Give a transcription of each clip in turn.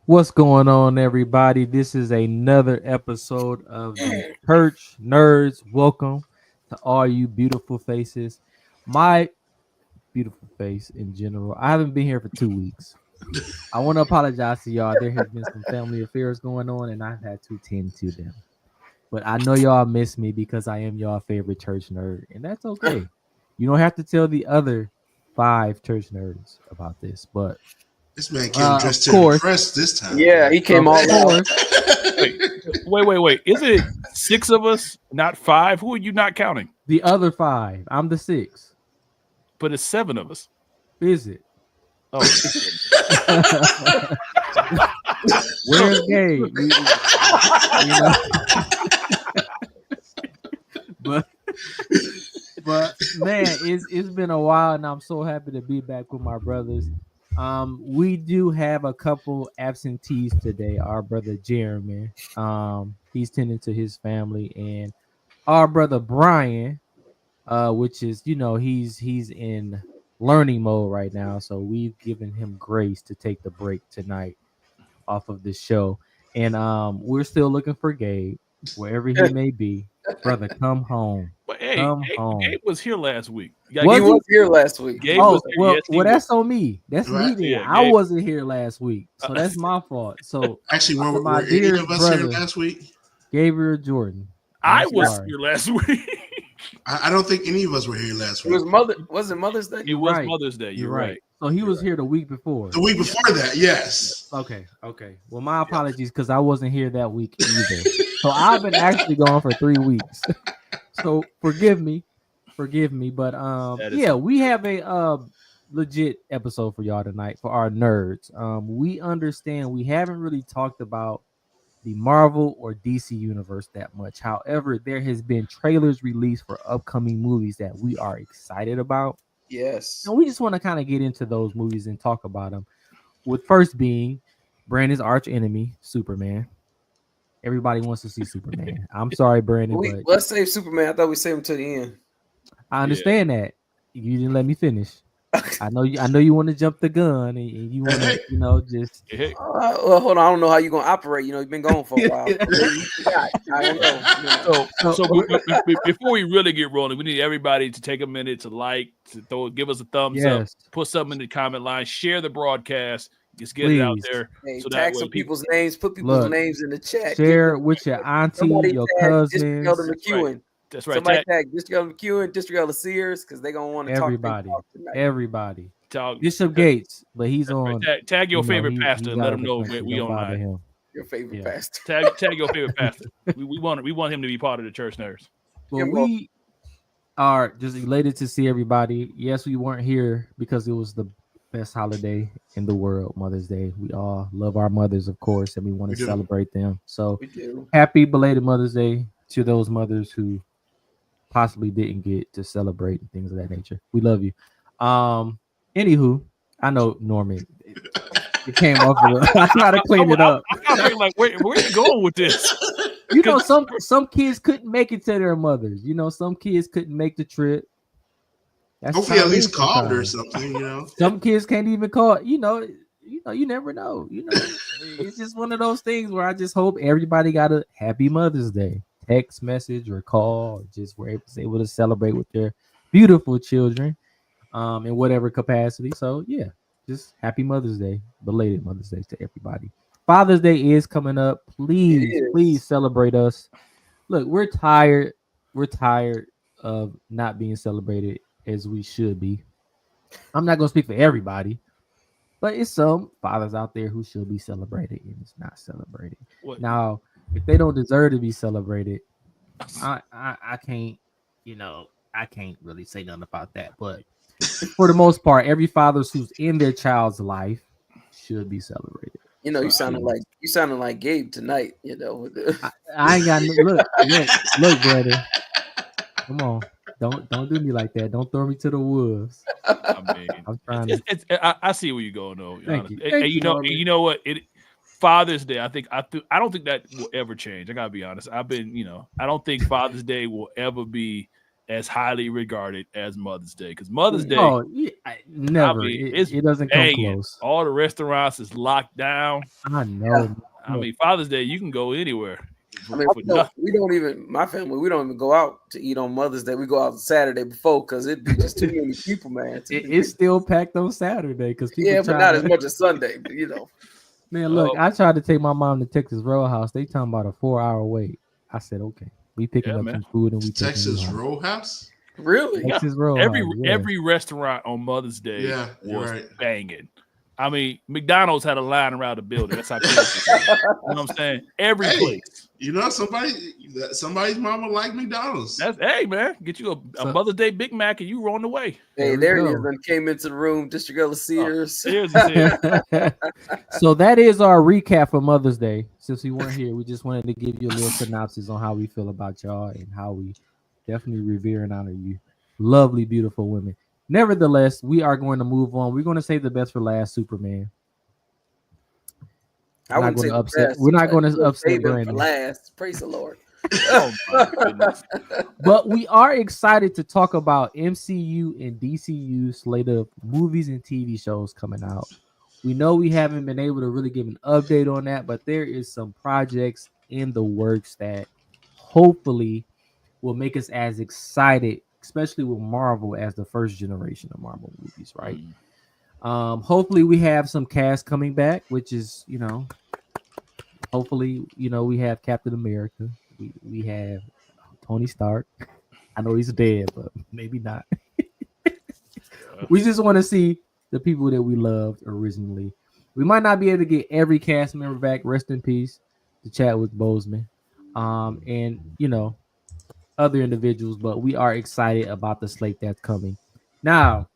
What's going on, everybody? This is another episode of the Church Nerds. Welcome to all you beautiful faces. My beautiful face in general. I haven't been here for 2 weeks. I want to apologize to y'all. There has been some family affairs going on, and I've had to tend to them. But I know y'all miss me because I am y'all favorite church nerd, and that's okay. You don't have to tell the other 5 church nerds about this, but This man came of dressed to course, impress this time. Yeah, he came of all out. course, Wait. Is it 6 of us, not 5? Who are you not counting? the other 5. I'm the 6th. But it's 7 of us. Is it? Oh, Where's Gabe? Know? but man, it's been a while, and I'm so happy to be back with my brothers. We do have a couple absentees today. Our brother Jeremy, he's tending to his family, and our brother Brian, which is he's in learning mode right now, so we've given him grace to take the break tonight off of this show, and we're still looking for Gabe wherever he may be. Brother, come home. but hey, Come home. Gabe was here last week. He was here last week. Gabe Oh was here. well, Yes, he well, was. that's on me. That's me. Right. Then Yeah, I Gabe. wasn't here last week, so that's my fault. So Actually, were my any dear of us here brother, last week? Gabriel Jordan. I I'm was sorry. here last week. I don't think any of us were here last It was week. wasn't Mother's Day? It was right. Mother's Day. You're You're right. So he was here the week before. The week before that, yes. Okay. Well, my apologies because I wasn't here that week either. So I've been actually gone for 3 weeks. So forgive me. But That is- yeah, we have a legit episode for y'all tonight for our nerds. We understand we haven't really talked about the Marvel or DC universe that much. However, there has been trailers released for upcoming movies that we are excited about. Yes. And we just want to kind of get into those movies and talk about them. With first being Brandon's arch enemy, Superman. Everybody wants to see Superman. I'm sorry, Brandon, but Let's save Superman. I thought we saved him to the end. I understand that. You didn't let me finish. I know you want to jump the gun and you want to, just Hey, Well, hold on. I don't know how you're gonna operate. You've been gone for a while. I don't know. before we really get rolling, we need everybody to take a minute to give us a thumbs up, Yes. put something in the comment line, share the broadcast, just get Please. it out there. Hey, So tag that way some people- people's names. Put people's Look, names in the chat. share it with your auntie, Somebody your tag cousins, District Elder McEwen. That's right. Somebody tag District Elder McEwen, District Elder Sears, because they're gonna want to everybody. talk tonight. Everybody. Tag, Bishop Gates, but he's on. tag your favorite he- pastor he's and out let of him the know country. we Don't on bother line. him. Your favorite Yeah. pastor. Tag your favorite pastor. We want him to be part of the church nerds. Well, Yeah, well- we are just elated to see everybody. Yes, we weren't here because it was the best holiday in the world, Mother's Day. We all love our mothers, of course, and we want We to do. celebrate them. So We do. happy belated Mother's Day to those mothers who possibly didn't get to celebrate and things of that nature. We love you. Anywho, I know Norman. It came off a little. I try to clean it up. I'm like, where are you going with this? Some kids couldn't make it to their mothers. Some kids couldn't make the trip. That's Hopefully, how at it least is called her or sometimes. something. Some kids can't even call. You never know. It's just one of those things where I just hope everybody got a happy Mother's Day text message or call, or just were able to celebrate with their beautiful children, in whatever capacity. So yeah, just happy Mother's Day, belated Mother's Day to everybody. Father's Day is coming up. Please celebrate us. Look, we're tired. We're tired of not being celebrated as we should be. I'm not gonna speak for everybody, but it's some fathers out there who should be celebrated and it's not celebrated. What? Now, if they don't deserve to be celebrated, I can't, I can't really say nothing about that. But for the most part, every father who's in their child's life should be celebrated. You sounded like Gabe tonight. I ain't got look, brother. Come on. Don't do me like that. Don't throw me to the wolves. I mean, I'm trying to. I see where you're going though. Thank you. And Thank you, Norman. you know what? Father's Day. I don't think that will ever change. I gotta be honest. I don't think Father's Day will ever be as highly regarded as Mother's Day because Mother's Day, Oh, yeah, never. it's It doesn't come banging. close. All the restaurants is locked down. I know. I mean, Father's Day, you can go anywhere. I mean, for nothing. we don't even, my family, we don't even go out to eat on Mother's Day. We go out Saturday before because it'd be just too many people, man. It's still packed on Saturday because people. Yeah, but not as much as Sunday. But Man, look, I tried to take my mom to Texas Roadhouse. They talking about a 4-hour wait. I said, okay, we picking up some food and we Texas Roadhouse. Really? Texas Roadhouse. Every restaurant on Mother's Day was banging. I mean, McDonald's had a line around the building. That's how close it is. You know what I'm saying? Every place. You know, somebody's mama like McDonald's. Hey, man, get you a Mother's Day Big Mac and you were on the way. Hey, there he is. And came into the room, District of Sears. Sears. So that is our recap for Mother's Day. Since we weren't here, we just wanted to give you a little synopsis on how we feel about y'all and how we definitely revere and honor you. Lovely, beautiful women. Nevertheless, we are going to move on. We're going to save the best for last, Superman. We're not going to upset Brandon. Last, praise the Lord. Oh my goodness. But we are excited to talk about MCU and DCU slate of movies and TV shows coming out. We know we haven't been able to really give an update on that, but there is some projects in the works that hopefully will make us as excited, especially with Marvel, as the first generation of Marvel movies, right? Hopefully we have some cast coming back, which is, hopefully, we have Captain America. We have Tony Stark. I know he's dead, but maybe not. We just want to see the people that we loved originally. We might not be able to get every cast member back. Rest in peace to Chadwick Boseman. And, other individuals, but we are excited about the slate that's coming. Now,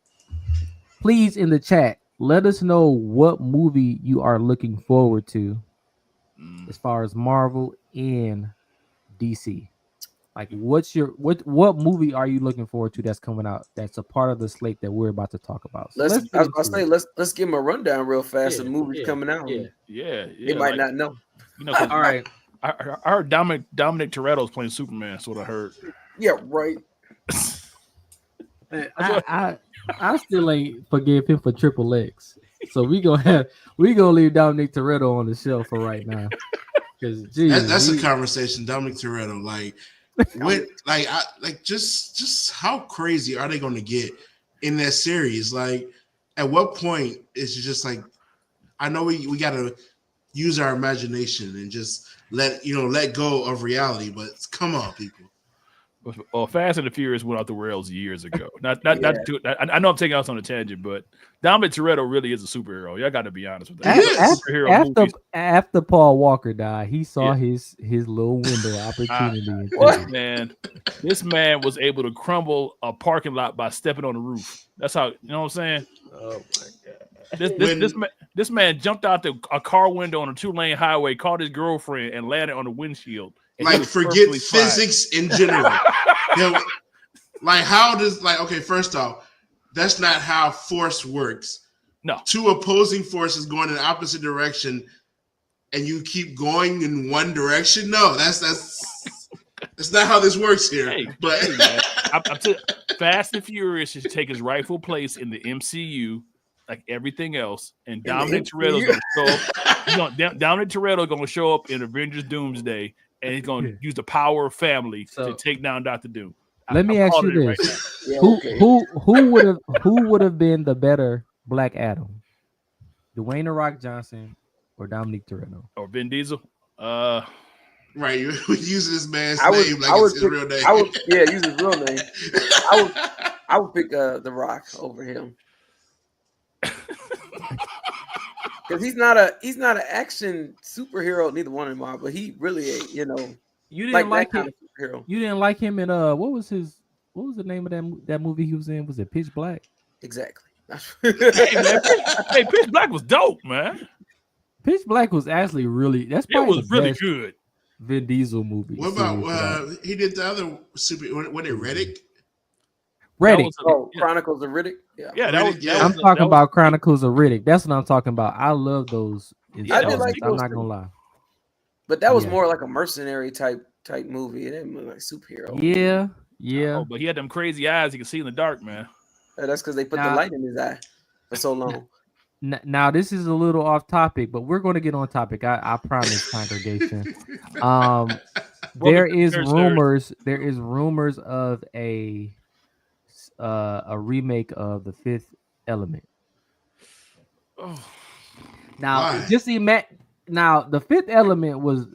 please in the chat, let us know what movie you are looking forward to as far as Marvel and DC. Like, what movie are you looking forward to that's coming out that's a part of the slate that we're about to talk about? So let's give them a rundown real fast of movies coming out. Yeah. They might not know. All right. I heard Dominic Toretto's playing Superman. That's what I heard. Yeah, right. I still ain't forgive him for Triple X. So we gonna leave Dominic Toretto on the shelf for right now. Because that's a conversation. Dominic Toretto, just how crazy are they going to get in that series? Like, at what point is it just like, I know we got to use our imagination and just let go of reality, but come on, people. Well, Fast and the Furious went off the rails years ago. I know I'm taking us on a tangent, but Dominic Toretto really is a superhero. Y'all got to be honest with that. After Paul Walker died, he saw his little window of opportunity. This man was able to crumble a parking lot by stepping on the roof. That's how, you know what I'm saying? Oh my God. This man jumped out a car window on a 2-lane highway, caught his girlfriend, and landed on the windshield. Like, forget physics in general. First off, that's not how force works. No. Two opposing forces going in the opposite direction, and you keep going in one direction. No, that's not how this works here. Fast and Furious should take his rightful place in the MCU. Like everything else, and Dominic Toretto's going to show up. Dominic Toretto going to show up in Avengers Doomsday, and he's going to use the power of family to take down Dr. Doom. Let me ask you this: who would have been the better Black Adam, Dwayne "The Rock" Johnson or Dominic Toretto or Vin Diesel? Right, you use this man's name like it's his real name. Use his real name. I would pick The Rock over him. Because he's not an action superhero, neither one of them are, but he really you didn't like him. Superhero. You didn't like him in what was the name of that movie he was in? Was it Pitch Black? Exactly. Hey, Pitch Black was dope, man. Pitch Black was actually really really good. Vin Diesel movie. What about he did the other super? What it Riddick? Riddick. Chronicles of Riddick. I'm talking about Chronicles of Riddick. That's what I'm talking about. I love those. I'm not gonna lie. But that was more like a mercenary type movie. It didn't look like superhero. Yeah, Yeah. Oh, but he had them crazy eyes. You can see in the dark, man. That's because they put the Nah. light in his eye for so long. Now this is a little off topic, but we're going to get on topic. I promise, congregation. There is Sir. rumors. There is rumors of a remake of The Fifth Element. Oh, Now, Why? Now, The Fifth Element was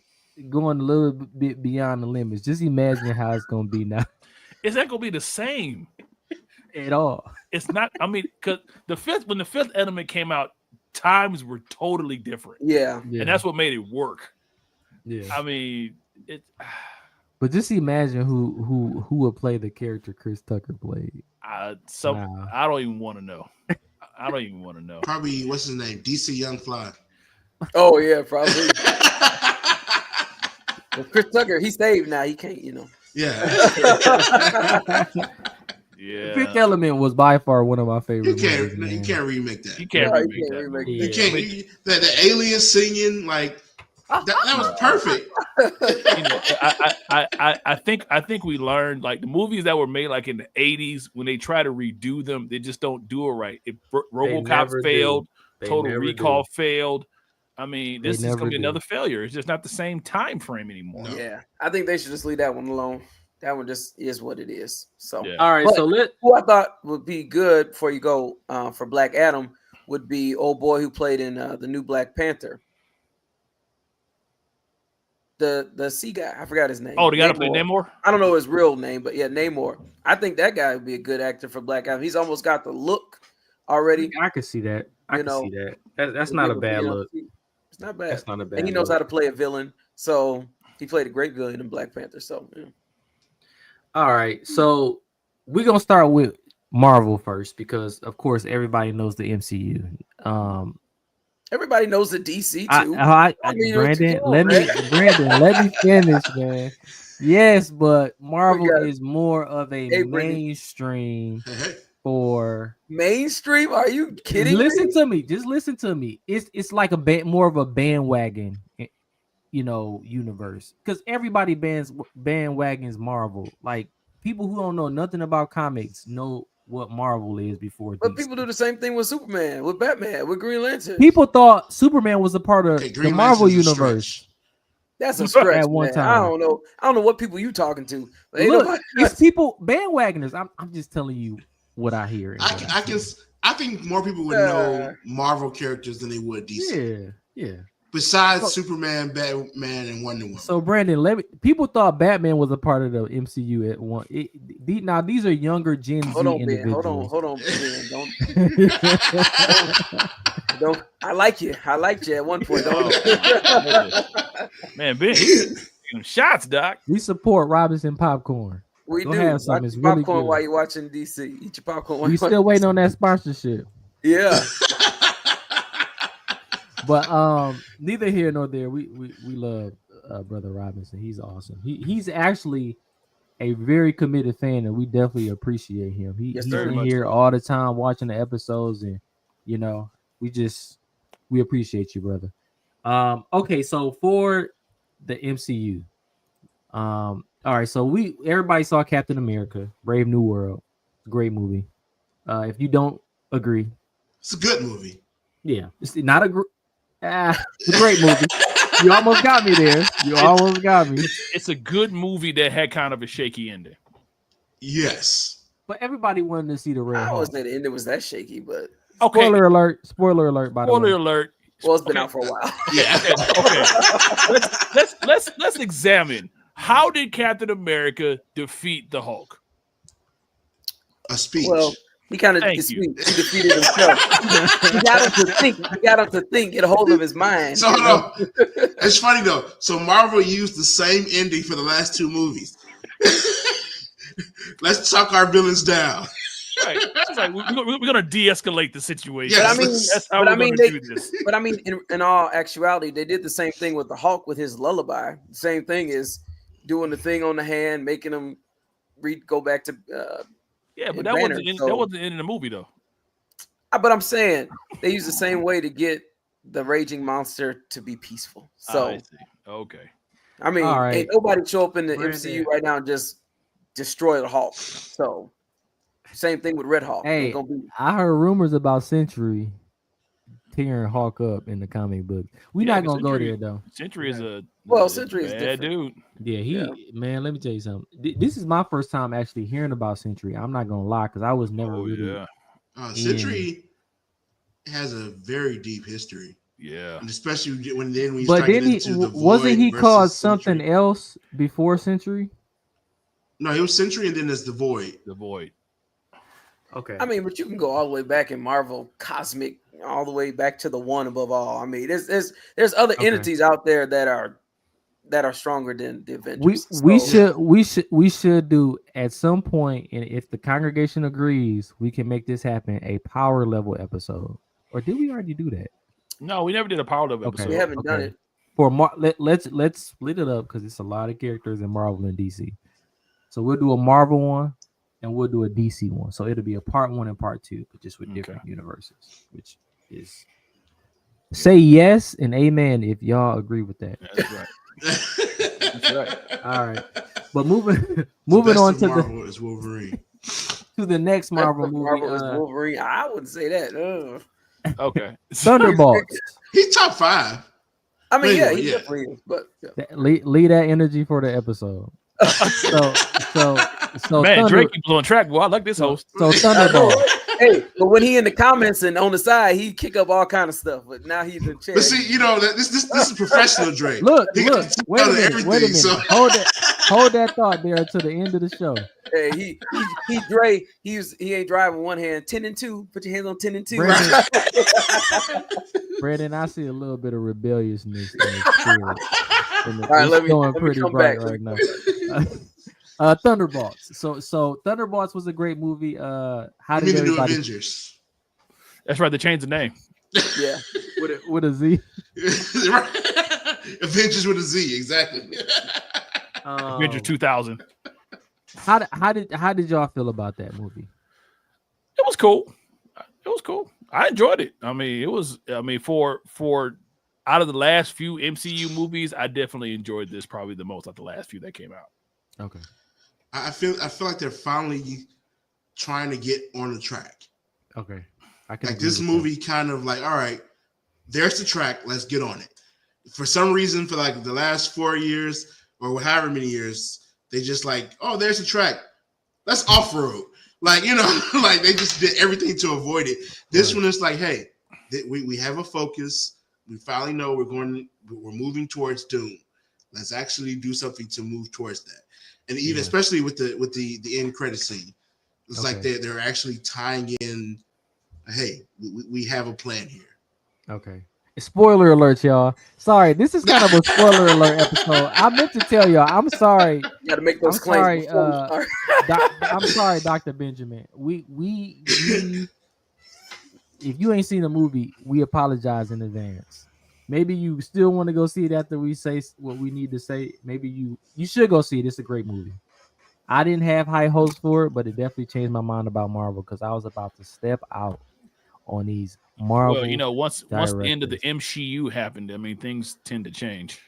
going a little bit beyond the limits. Just imagine how it's going to be now. is that gonna be the same? At all. It's not. I mean, because when the Fifth Element came out, times were totally different, Yeah. and that's what made it work. Yeah. I mean, it. But just imagine who would play the character Chris Tucker played. I Nah. don't even want to know. I don't even want to know. Probably what's his name? DC Young Fly. Oh yeah, probably. Well, Chris Tucker, he's saved now. He can't, Yeah. Yeah, Fifth Element was by far one of my favorite You can't movies. you Man. can't remake that. you can't No, you remake can't that. remake movie. You Yeah. can't the alien singing like that was perfect. You know, I think we learned like the movies that were made like in the 80s when they try to redo them, they just don't do it right. RoboCop never do. failed, They Total never Recall failed. I mean, They this is never gonna be do. another failure. It's just not the same time frame anymore. No. Yeah, I think they should just leave that one alone. That one just is what it is. So, Yeah. All right, But- so who I thought would be good before you go for Black Adam would be old boy who played in the new Black Panther. The C guy, I forgot his name. Oh, they got to play Namor. I don't know his real name, but yeah, Namor. I think that guy would be a good actor for Black Adam. He's almost got the look already. I could see that. I You can see know, that. That's not a bad look. It's not bad. That's not a bad And he knows look. how to play a villain. So he played a great villain in Black Panther. So yeah. All right, so we're gonna start with Marvel first because, of course, everybody knows the MCU. Everybody knows the DC too. Brandon, come on, let me finish, man. Yes, but Marvel got- is more of a Hey, Brittany. mainstream Hey, for. Mainstream? Are you kidding? Listen me? to me. Just listen to me. It's like a more of a bandwagon, universe because everybody bandwagons Marvel. Like people who don't know nothing about comics know what Marvel is before. But DC. people do the same thing with Superman, with Batman, with Green Lantern. People thought Superman was a part of Hey, the Green Marvel Lantern's a universe. stretch. That's a stretch, At one man. time. I don't know what people you talking to. But ain't Look, nobody- it's people bandwagoners. I'm just telling you what I hear. and what I think more people would know Marvel characters than they would DC. Yeah. Besides Superman, Batman, and Wonder Woman. So Brandon, people thought Batman was a part of the MCU at one. Now these are younger Gen Z hold on, Ben. individuals. Hold on, Ben. Don't. I like you. I liked you at one point. Man, big shots, Doc. We support Robinson popcorn. We Go do. have some. Watch It's your really popcorn good. while you're watching DC. Eat your popcorn. While We you're still watching waiting on that sponsorship. Yeah. But neither here nor there. We love Brother Robinson. He's awesome. He's actually a very committed fan, and we definitely appreciate him. Yes, He's very in much here so. all the time watching the episodes, and we appreciate you, brother. Okay, so for the MCU, all right. So everybody saw Captain America: Brave New World. Great movie. If you don't agree, It's a good movie. yeah, it's not it's a great movie. You almost got me there. You almost got me. It's a good movie that had kind of a shaky ending. Yes. But everybody wanted to see the Red I Hawk. always say the ending was that shaky, but Okay, Spoiler alert! Spoiler alert! By the spoiler way, alert. well, it's been Okay. out for a while. Yeah. Okay. Let's examine how did Captain America defeat the Hulk? A speech. Well, he kind of Thank you. defeated himself. He got him to think. He got him to think. Get a hold of his mind. So no, it's funny though. So Marvel used the same ending for the last two movies. Let's talk our villains down. Right. It's like we're gonna de-escalate the situation. Yes, But I mean, That's how but we're I mean, gonna they- do this. But I mean, in all actuality, they did the same thing with the Hulk with his lullaby. The same thing is doing the thing on the hand, making him go back to. Yeah, but in that Banner, wasn't so- that wasn't in the movie though. But I'm saying they use the same way to get the raging monster to be peaceful. So I see. Okay. I mean, All right. ain't nobody show up in the Brandon. MCU right now and just destroy the Hulk. So same thing with Red Hulk. Hey, Ain't gonna be. I heard rumors about Century tearing Hawk up in the comic books. We're not gonna go there though. Century is a Century is bad different. dude. Yeah, man. Let me tell you something. This is my first time actually hearing about Century. I'm not gonna lie, because I was never really. Century has a very deep history. Yeah, and especially when we. But then wasn't he called something else before Century? No, he was Century, and then there's the Void. The Void. Okay. I mean, but you can go all the way back in Marvel Cosmic, all the way back to the One above all. I mean, there's other entities out there that are stronger than the Avengers. We should do at some point, and if the congregation agrees, we can make this happen, a power level episode. Or did we already do that? No, we never did a power level episode. We haven't done it. For let's split it up because it's a lot of characters in Marvel and DC. So we'll do a Marvel one and we'll do a DC one. So it'll be a part 1 and part 2, but just with different universes, which is say yes and amen if y'all agree with that. That's right. That's right. All right. But moving on to Marvel is Wolverine. To the next Marvel movie. Marvel is Wolverine. I wouldn't say that. Okay. Thunderbolts. He's top 5. I mean, yeah, he definitely is. But leave that energy for the episode. So man, Drake keeps on track. Well, I like this host. So Thunderbolt. Hey, but when he in the comments and on the side, he kick up all kind of stuff. But now he's in chair. But see, you know that this is professional Drake. Look. Wait a minute. So. Hold that thought there until the end of the show. Hey, he Dre. He ain't driving one hand. 10 and 2. Put your hands on 10 and 2. Brandon, I see a little bit of rebelliousness in the spirit. All right, let me pretty come bright back right now. Thunderbolts. So Thunderbolts was a great movie. How did everybody? Avengers? That's right. They changed the name. Yeah, with a Z. Avengers with a Z, exactly. Avengers 2000. How did y'all feel about that movie? It was cool. I enjoyed it. I mean, for out of the last few MCU movies, I definitely enjoyed this probably the most out of the last few that came out. Okay. I feel like they're finally trying to get on the track. Okay. Like this movie kind of like, all right, there's the track, let's get on it. For some reason, for like the last 4 years or however many years, they just like, oh, there's the track. Let's off-road. Like, you know, like they just did everything to avoid it. This one is like, hey, we have a focus. We finally know we're moving towards Doom. Let's actually do something to move towards that. And even especially with the end credit scene, it's like they're actually tying in. Hey, we have a plan here. Okay. Spoiler alert, y'all. Sorry, this is kind of a spoiler alert episode. I meant to tell y'all. I'm sorry. You got to make those claims. I'm sorry, Dr. Benjamin. We if you ain't seen the movie, we apologize in advance. Maybe you still want to go see it after we say what we need to say. Maybe you should go see it. It's a great movie. I didn't have high hopes for it, but it definitely changed my mind about Marvel because I was about to step out on these Marvel. Well, you know, once the end of the MCU happened, I mean, things tend to change.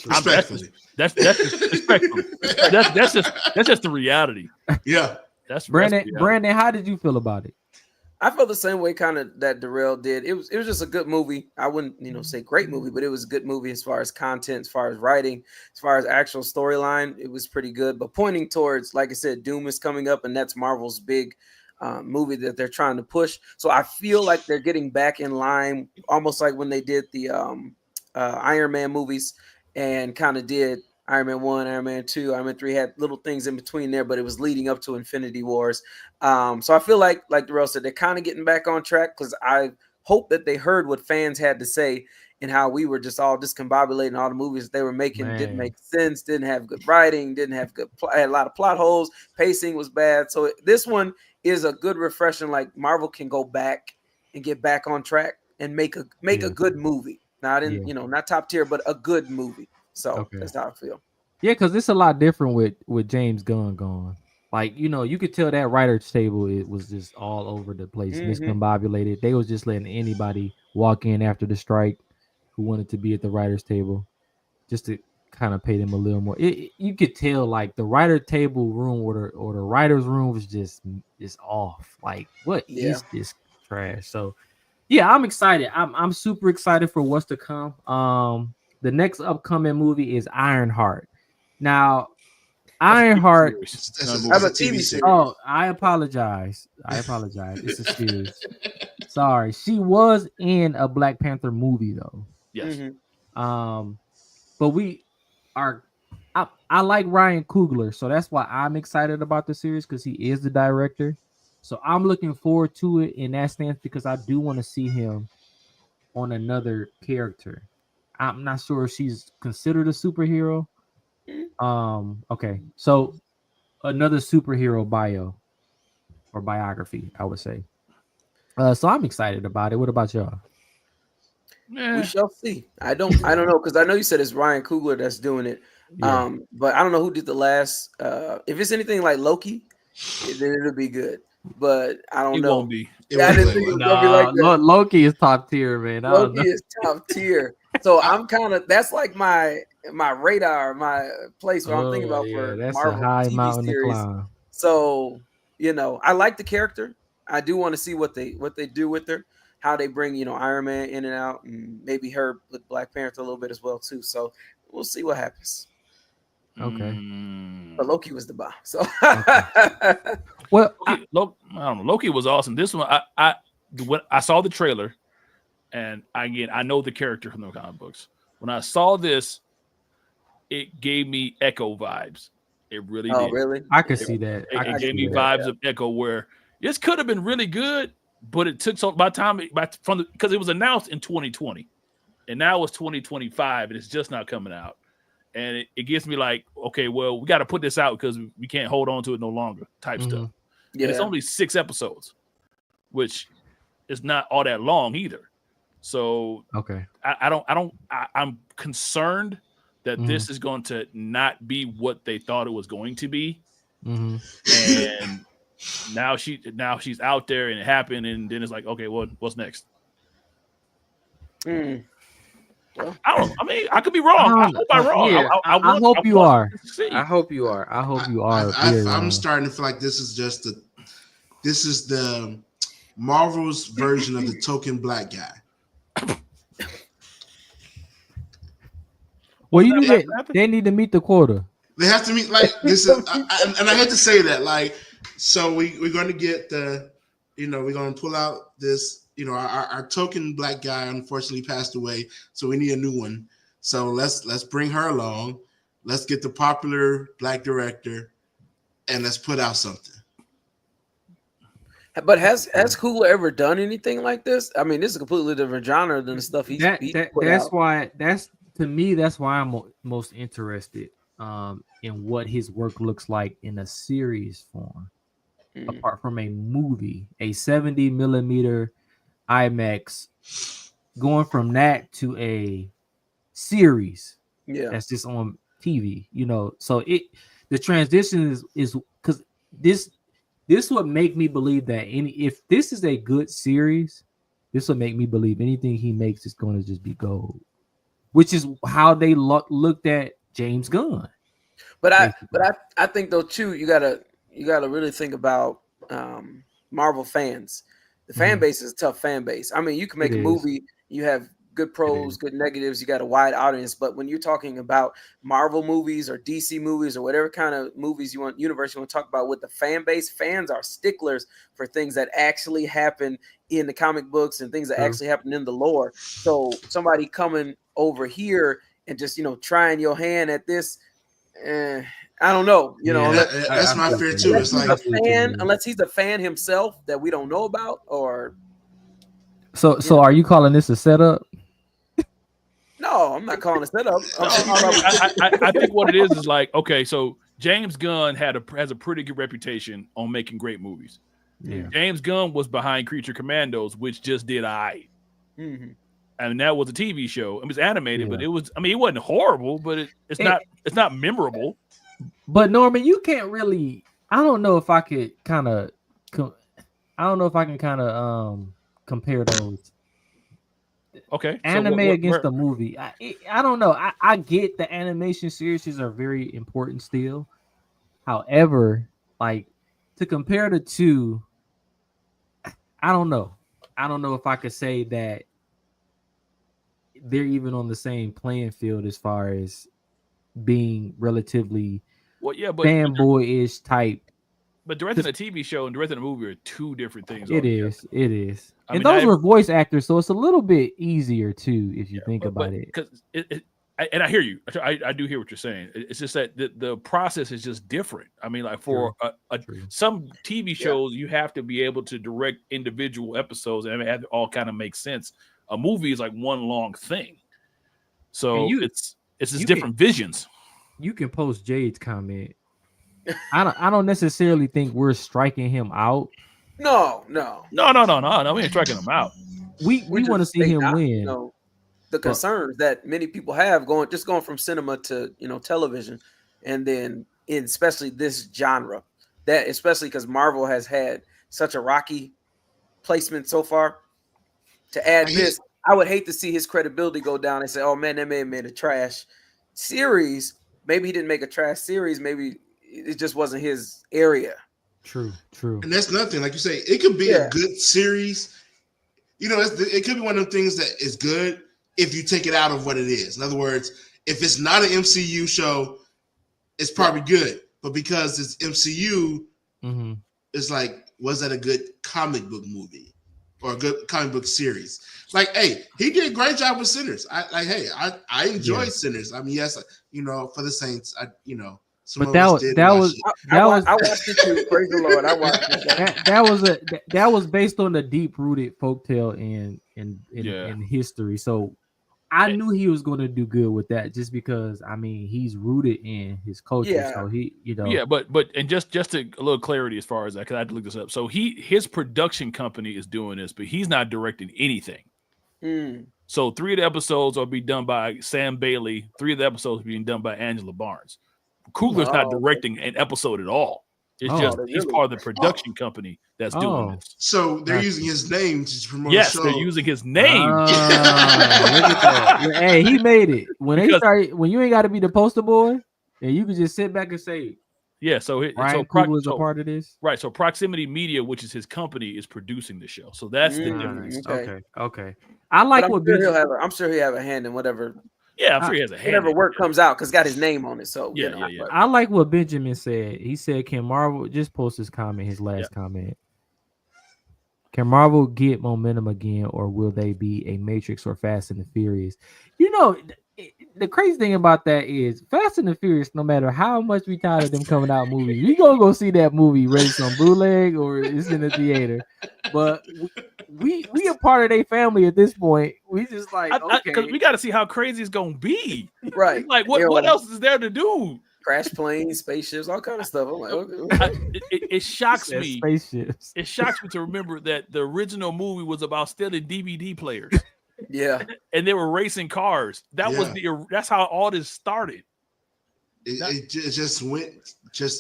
Respectfully. That's respectfully. That's just the reality. Yeah. That's Brandon. Brandon, how did you feel about it? I felt the same way kind of that Darrell did. It was just a good movie. I wouldn't, say great movie, but it was a good movie as far as content, as far as writing, as far as actual storyline. It was pretty good. But pointing towards, like I said, Doom is coming up, and that's Marvel's big movie that they're trying to push. So I feel like they're getting back in line, almost like when they did the Iron Man movies and kind of did Iron Man 1, Iron Man 2, Iron Man 3 had little things in between there, but it was leading up to Infinity Wars. So I feel like Darrell said, they're kind of getting back on track because I hope that they heard what fans had to say and how we were just all discombobulating all the movies they were making. Didn't make sense, didn't have good writing, didn't have good had a lot of plot holes, pacing was bad. So this one is a good refreshing, like Marvel can go back and get back on track and make a good movie. Not not top tier, but a good movie. So that's how I feel. Yeah, because it's a lot different with James Gunn gone. Like, you could tell that writer's table, it was just all over the place, miscombobulated. They was just letting anybody walk in after the strike who wanted to be at the writer's table just to kind of pay them a little more. You could tell like the writer table room or the writer's room was just off. Like, what is this trash? So yeah, I'm excited. I'm super excited for what's to come. The next upcoming movie is Ironheart. Now, Ironheart. How about TV series? Oh, I apologize. It's a series. Sorry, she was in a Black Panther movie though. Yes. But we are. I like Ryan Coogler, so that's why I'm excited about the series because he is the director. So I'm looking forward to it in that stance because I do want to see him on another character. I'm not sure if she's considered a superhero. Okay, so another superhero bio or biography, I would say. So I'm excited about it. What about y'all? We shall see. I don't know because I know you said it's Ryan Coogler that's doing it. Yeah. But I don't know who did the last. If it's anything like Loki, then it'll be good. But I don't know. It won't be. I didn't think it was gonna be like that. Loki is top tier, man. Loki is top tier. So I'm kind of that's like my radar, my place where I'm thinking about for that's Marvel a high TV mountain series. to climb. So I like the character. I do want to see what they do with her, how they bring Iron Man in and out, and maybe her with Black Panther a little bit as well too. So we'll see what happens. Okay. But Loki was the bomb. So well, I don't know. Loki was awesome. This one, when I saw the trailer, and I know the character from the comic books. When I saw this, it gave me Echo vibes. It really did. Really? I could see that. It gave me vibes of Echo, where this could have been really good, but it took so by time because it was announced in 2020, and now it's 2025, and it's just not coming out. And it gets me like, okay, well, we got to put this out because we can't hold on to it no longer type stuff. Yeah. And it's only 6 episodes, which is not all that long either. So okay, I'm concerned that this is going to not be what they thought it was going to be. And now she's out there and it happened. And then it's like, okay, well, what's next? Well, I don't know. I mean, I could be wrong. I hope I'm wrong. Yeah, I hope you are. I hope you are. I'm starting to feel like this is the Marvel's version of the token black guy. Well, they need to meet the quota. They have to meet like this is, and I hate to say that. Like, so we're going to get we're going to pull out this. Our token black guy unfortunately passed away, so we need a new one. So let's bring her along. Let's get the popular black director, and let's put out something. But has Coogler ever done anything like this? I mean, this is a completely different genre than the stuff he's that's why I'm most interested in what his work looks like in a series form, apart from a movie, a 70 millimeter IMAX, going from that to a series that's just on TV, so the transition is because this would make me believe that if this is a good series, this would make me believe anything he makes is going to just be gold, which is how they looked at James Gunn. But I think though too, you gotta really think about Marvel fans. The fan base is a tough fan base. I mean, you can make a movie, you have good pros, good negatives, you got a wide audience. But when you're talking about Marvel movies or DC movies or whatever kind of movies universe you want to talk about with the fan base, fans are sticklers for things that actually happen in the comic books and things that actually happen in the lore. So somebody coming over here and just, trying your hand at this, I don't know. That's my fear too. It's like unless he's a fan himself that we don't know about, or so are you calling this a setup? No, I'm not calling it setup. I think what it is like, okay, so James Gunn has a pretty good reputation on making great movies. Yeah. James Gunn was behind Creature Commandos, which just did and that was a TV show. It was animated, but it wasn't horrible, but it's not memorable. But Norman, you can't really. I don't know if I could kind of. I don't know if I can kind of compare those. Okay. Anime against the movie. I don't know. I get the animation series are very important still. However, like to compare the two, I don't know. I don't know if I could say that they're even on the same playing field as far as being relatively but fanboy-ish type. But directing a TV show and directing a movie are two different things. It is. I And mean, those were voice actors, so it's a little bit easier too if you think about it. Because and I hear you. I do hear what you're saying. It's just that the process is just different. I mean, like for some TV shows, you have to be able to direct individual episodes and have it all kind of make sense. A movie is like one long thing, so it's just different visions. You can post Jade's comment. I don't necessarily think we're striking him out. No. We ain't striking him out. We want to see him win. You know, the concerns that many people have going from cinema to television, and then especially this genre, that especially because Marvel has had such a rocky placement so far. To add this, I would hate to see his credibility go down and say, "Oh man, that man made a trash series." Maybe he didn't make a trash series. Maybe it just wasn't his area. True. And that's nothing. Like you say, it could be a good series. It could be one of the things that is good if you take it out of what it is. In other words, if it's not an MCU show, it's probably good. But because it's MCU, it's like, was that a good comic book movie or a good comic book series? Like, hey, he did a great job with Sinners. I enjoyed Sinners. I mean, yes, for the Saints, but that was I watched it too. Praise the Lord, I watched it. That was based on the deep rooted folktale in history. So I knew he was going to do good with that, just because he's rooted in his culture. Yeah. So but just a little clarity as far as that, because I had to look this up. So his production company is doing this, but he's not directing anything. So 3 of the episodes will be done by Sam Bailey. 3 of the episodes being done by Angela Barnes. Coogler's not directing an episode at all. It's just he's part of the production company that's doing this. So they're using his name to promote. Yes, the show. they're using his name. Look at that. Hey, he made it. When you ain't got to be the poster boy, and you can just sit back and say, "Yeah." So Ryan Coogler is a part of this, right? So Proximity Media, which is his company, is producing the show. So that's the difference. Okay. I like what I'm sure he'll have a hand in whatever. Yeah, I'm sure he has a hand. Whatever work comes out, because got his name on it. So yeah. I like what Benjamin said. He said, "Can Marvel just post his comment? His last comment. Can Marvel get momentum again, or will they be a Matrix or Fast and the Furious?" The crazy thing about that is Fast and the Furious, no matter how much we tired of them coming out movies, we gonna go see that movie, whether it's on bootleg or it's in the theater. But we a part of their family at this point. We just like, because we got to see how crazy it's gonna be. Right. Like what else is there to do? Crash planes, spaceships, all kind of stuff. I'm like, okay. It shocks me. Spaceships. It shocks me to remember that the original movie was about stealing DVD players. Yeah, and they were racing cars. That's how all this started. It just went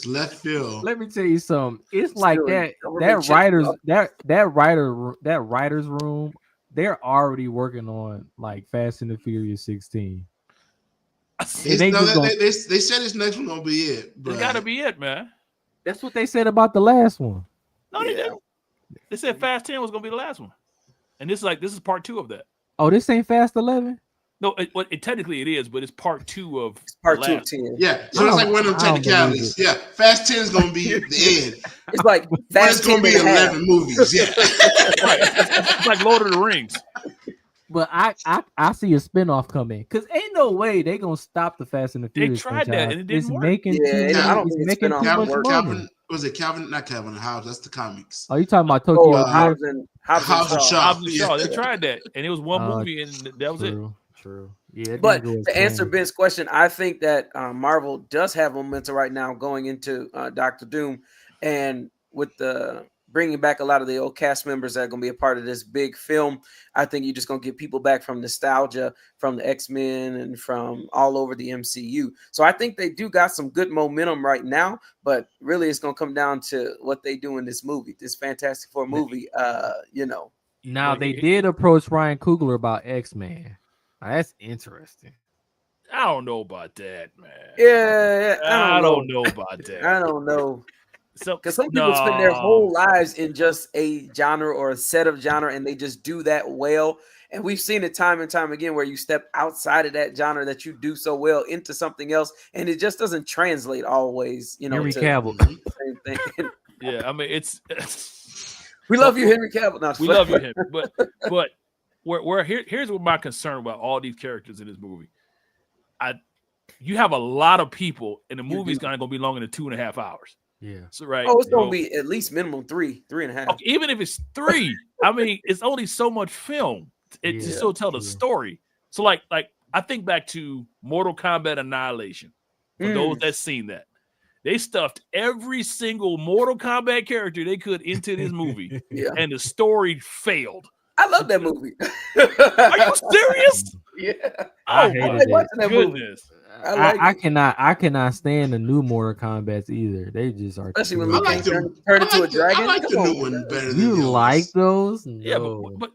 left field. Let me tell you something. It's like that writer's room. They're already working on like Fast and the Furious 16. They said this next one gonna be it. It's gotta be it, man. That's what they said about the last one. No, they didn't. They said Fast 10 was gonna be the last one, and this is part 2 of that. Oh, this ain't Fast 11? No, technically it is, but it's part 2 of 2 of 10. Yeah, so it's like one of them technicalities. Yeah, Fast 10 is gonna be the end. It's like Fast 10 gonna be 11 movies. Yeah, right. It's like Lord of the Rings. But I see a spinoff coming, because ain't no way they gonna stop the Fast and the Furious. They tried that and it didn't work. I don't think making too much money. Calvin, was it Calvin? Not Calvin Hobbes. That's the comics. Oh, you talking about Tokyo? Hobbs and Shaw. They tried that, and it was one movie, and that was it. True. Yeah. But to answer Ben's question, I think that Marvel does have momentum right now going into Doctor Doom, and with the bringing back a lot of the old cast members that are going to be a part of this big film. I think you're just going to get people back from nostalgia, from the X-Men and from all over the MCU. So I think they do got some good momentum right now, but really it's going to come down to what they do in this movie, this Fantastic Four movie, Now Like, they did approach Ryan Coogler about X-Men. Now, that's interesting. I don't know about that, man. Yeah, I I don't don't know. know about that. I don't know. So, Because some people spend their no. whole lives in just a genre or a set of genre, and they just do that well. And we've seen it time and time again where you step outside of that genre that you do so well into something else, and it just doesn't translate always, Henry to Cavill. the same thing. Yeah, I mean it's We love you, Henry Cavill. No, we love you, Henry, but here's what my concern about all these characters in this movie. You have a lot of people, and the movie's gonna be longer than 2.5 hours. Yeah. So right. Oh, it's gonna be at least minimum 3.5. Okay, even if it's 3, I mean, it's only so much film. It to still tell the story. So like I think back to Mortal Kombat Annihilation. For those that seen that, they stuffed every single Mortal Kombat character they could into this movie, and the story failed. I love that movie. Are you serious? Yeah. I I hated like watching that movie. Goodness. I cannot stand the new Mortal Kombats either. They just are. Especially when I Liu like Kang them. turned into a dragon. I like the Come new on, one man. better than You the like others. those? No. Yeah,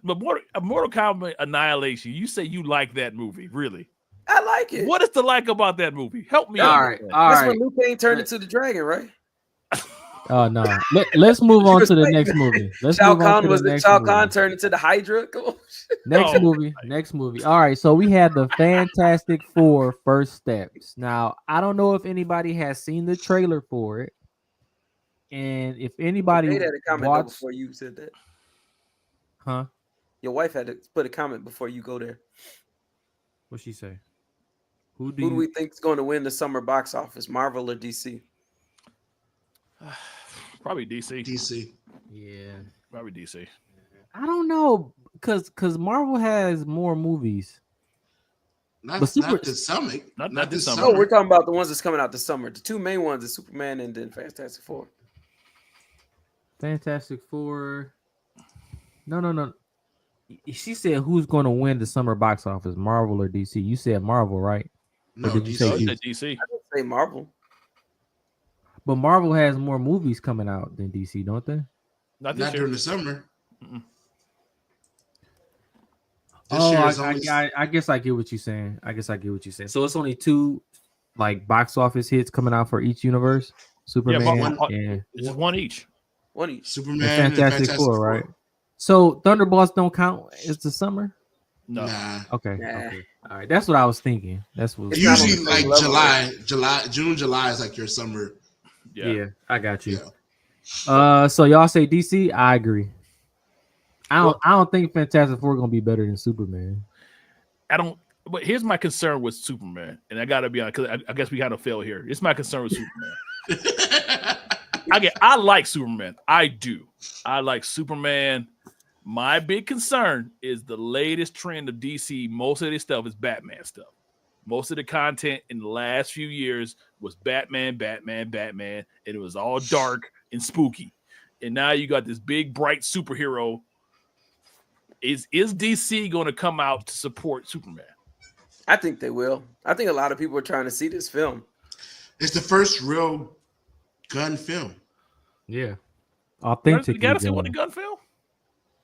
but Mortal Kombat Annihilation. You say you like that movie, really? I like it. What is to like about that movie? Help me all out. right, with that. all That's right. when Liu Kang turned into the dragon, right? Oh no. Let's move on to the next movie. Let's Shao move on Kahn to was the it? next Shao movie. Kahn turned into the Hydra. Come on. Next Oh. movie. Next movie. All right. So we had the Fantastic Four First Steps. Now I don't know if anybody has seen the trailer for it, and if anybody They had a comment though watched, before you said that. huh? Your wife had to put a comment before you go there. What'd she say? Who Who do we think is going to win the summer box office, Marvel or DC? Probably DC. DC. Yeah. Probably DC. I don't know, cause Marvel has more movies. Not But not this summer. Not this summer. No, we're talking about the ones that's coming out this summer. The two main ones is Superman and then Fantastic Four. Fantastic Four. No. She said who's going to win the summer box office, Marvel or DC? You said Marvel, right? No, did you DC. say Oh, you DC? said DC. I would say Marvel. But Marvel has more movies coming out than DC, don't they? Not this Not year. during the summer. Mm-mm. This year is I only guess I get what you're saying. So it's only 2 like box office hits coming out for each universe. Superman and It's just one each. One each. Superman and Fantastic Four, right? So Thunderbolts don't count as the summer? No. Nah. Okay. Nah. Okay. All right. That's what I was thinking. That's what It's not on Usually the like same level. June, July is like your summer. yeah, I got you. Yeah. So y'all say DC? I agree. I don't think Fantastic Four gonna be better than Superman. I don't. But here's my concern with Superman, and I gotta be honest, because I guess we kind of fail here. It's my concern with Superman. I like Superman. I do. I like Superman. My big concern is the latest trend of DC. Most of this stuff is Batman stuff. Most of the content in the last few years was Batman, and it was all dark and spooky. And now you got this big, bright superhero. Is DC going to come out to support Superman? I think they will. I think a lot of people are trying to see this film. It's the first real gun film. Yeah. Authentic. You gotta see what the gun film.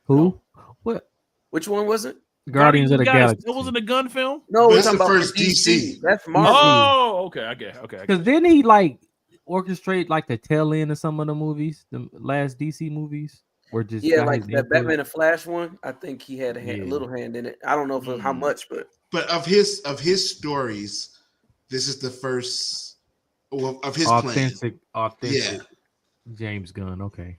Who? What? Which one was it? Guardians of the Galaxy. It wasn't a gun film. No, But we're it's talking the about first DC. DC. That's Marvel. Oh, okay. Because then he like orchestrate like the tail end of some of the movies, the last DC movies, or just Yeah, got like his that input. Batman and Flash one. I think he had a Yeah. little hand in it. I don't know if how much, but But of his stories, this is the first of his plan. authentic James Gunn. Okay.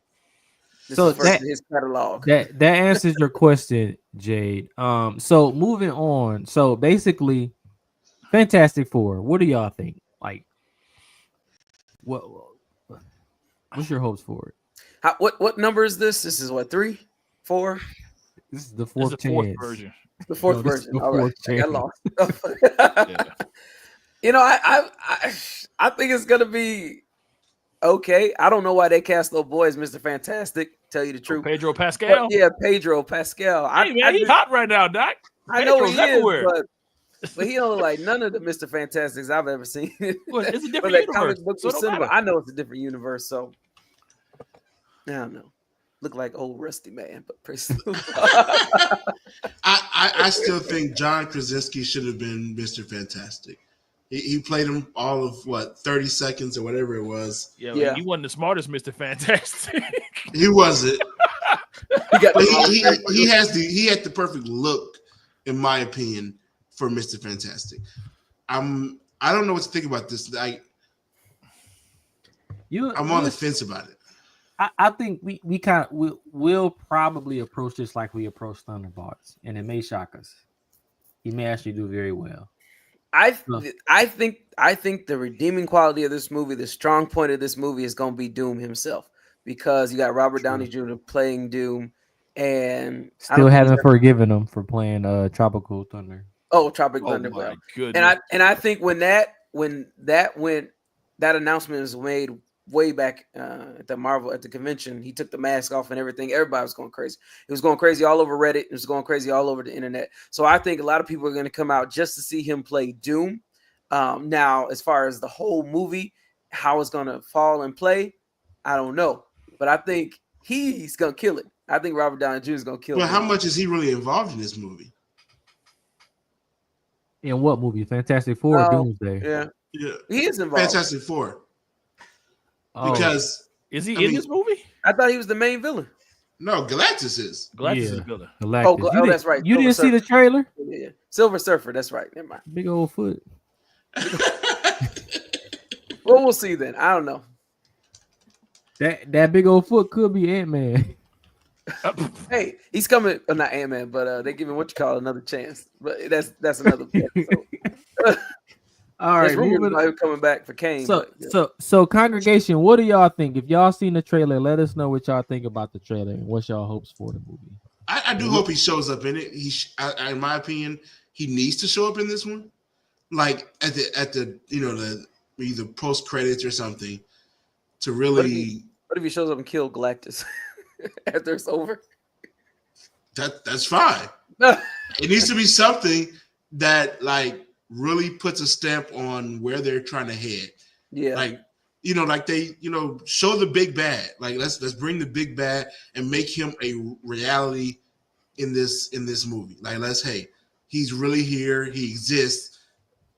this So is first in his catalog. That answers your question, Jade. So moving on. So basically, Fantastic Four. What do y'all think? Like, what's your hopes for it? What number is this? This is what 3, 4. This is the It's fourth the fourth chance. version. The fourth No, this is version. the All right, fourth I got chance. lost. Yeah. You know, I think it's gonna be okay. I don't know why they cast those boys, Mr. Fantastic. Tell you the truth. Pedro Pascal. But yeah, Pedro Pascal. Hey man, he's hot right now, Doc. I know Pedro's he is, everywhere. but he don't look like none of the Mr. Fantastics I've ever seen. Well, it's a But different that universe. comic book So it was don't cinema. matter. I know it's a different universe, so I don't know. Look like old rusty man, but praise. I still think John Krasinski should have been Mr. Fantastic. He played him all of 30 seconds or whatever it was. Yeah. He wasn't the smartest Mr. Fantastic. He wasn't. He had the perfect look, in my opinion, for Mr. Fantastic. I don't know what to think about this. I'm on the fence about it. I think we'll probably approach this like we approached Thunderbolts, and it may shock us. He may actually do very well. I think the redeeming quality of this movie, the strong point of this movie, is going to be Doom himself, because you got Robert Downey Jr. playing Doom, and still haven't forgiven him for playing Tropical Thunder. Oh, Tropic Thunder, my goodness. And I think when that announcement was made way back at the convention, he took the mask off and everything. Everybody was going crazy. It was going crazy all over Reddit. It was going crazy all over the internet. So I think a lot of people are going to come out just to see him play Doom. Now, as far as the whole movie, how it's going to fall and play, I don't know. But I think he's going to kill it. I think Robert Downey Jr. is going to kill it. But how much is he really involved in this movie? In what movie? Fantastic Four or Doomsday? Yeah. He is involved. Fantastic Four. Because is he in this movie? I thought he was the main villain. No, Galactus is. Galactus is the villain. Galactus. That's right. You didn't see the trailer? Yeah. Silver Surfer. That's right. Never mind. Big old foot. Well, we'll see then. I don't know. That big old foot could be Ant-Man. Hey, he's coming. Not Ant-Man, but they give him another chance. But that's another episode. All right, moving on. Coming back for Kane. So congregation, what do y'all think? If y'all seen the trailer, let us know what y'all think about the trailer and what's y'all hopes for the movie. I do hope he shows up in it. In my opinion, he needs to show up in this one, like at the the either post credits or something, to really. What if he shows up and kills Galactus after it's over? That's fine. It needs to be something that really puts a stamp on where they're trying to head. Yeah. They show the big bad. Let's bring the big bad and make him a reality in this movie. He's really here. He exists.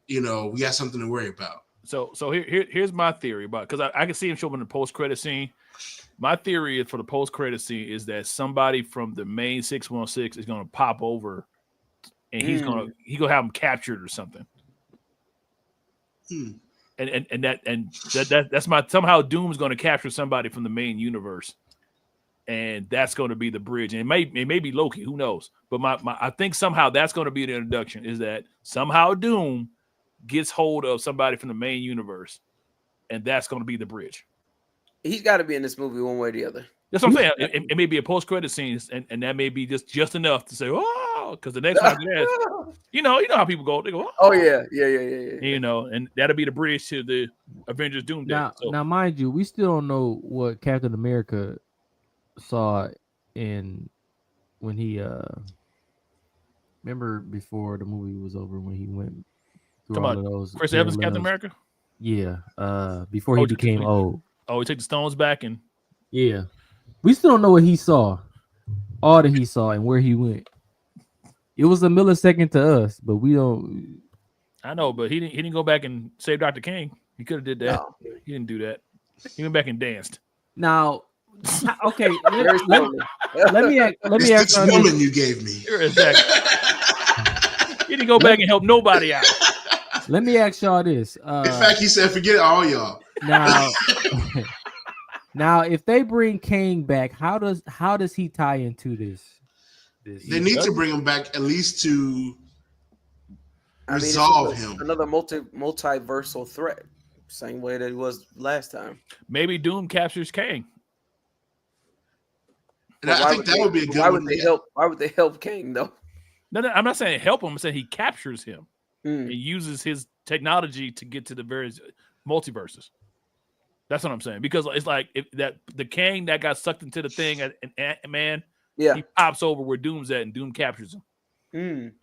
We got something to worry about. So here's my theory about, because I can see him show up in the post-credit scene. My theory is for the post-credit scene is that somebody from the main 616 is going to pop over, and he's gonna have him captured or something. And that's my somehow Doom's going to capture somebody from the main universe, and that's going to be the bridge. And it may be Loki, who knows? But I think somehow that's going to be the introduction. Is that somehow Doom gets hold of somebody from the main universe, and that's going to be the bridge. He's got to be in this movie one way or the other. That's what I'm saying. It may be a post-credit scene, and that may be just enough to say, oh, because the next time, you know how people go. They go, oh yeah. And that'll be the bridge to the Avengers Doomsday. Now, mind you, we still don't know what Captain America saw when he remember before the movie was over when he went through all of those. Chris Evans, Captain America. Yeah, before he became old. Oh, he took the stones back and. Yeah. We still don't know what he saw, all that he saw, and where he went. It was a millisecond to us, but we don't. I know, but he didn't go back and save Dr. King. He could have did that. No. He didn't do that. He went back and danced. Now, okay, let me ask. This woman you gave me. Exactly. He didn't go back and help nobody out. Let me ask y'all this. In fact, he said, "Forget all y'all." Now, if they bring Kang back, how does he tie into this? They need to bring him back at least to resolve him. Another multiversal threat, same way that it was last time. Maybe Doom captures Kang. And I think that would be a good one. Why would they help Kang though? No, I'm not saying help him. I'm saying he captures him and uses his technology to get to the various multiverses. That's what I'm saying, because it's like the Kang that got sucked into the thing and Ant-Man, he pops over where Doom's at and Doom captures him.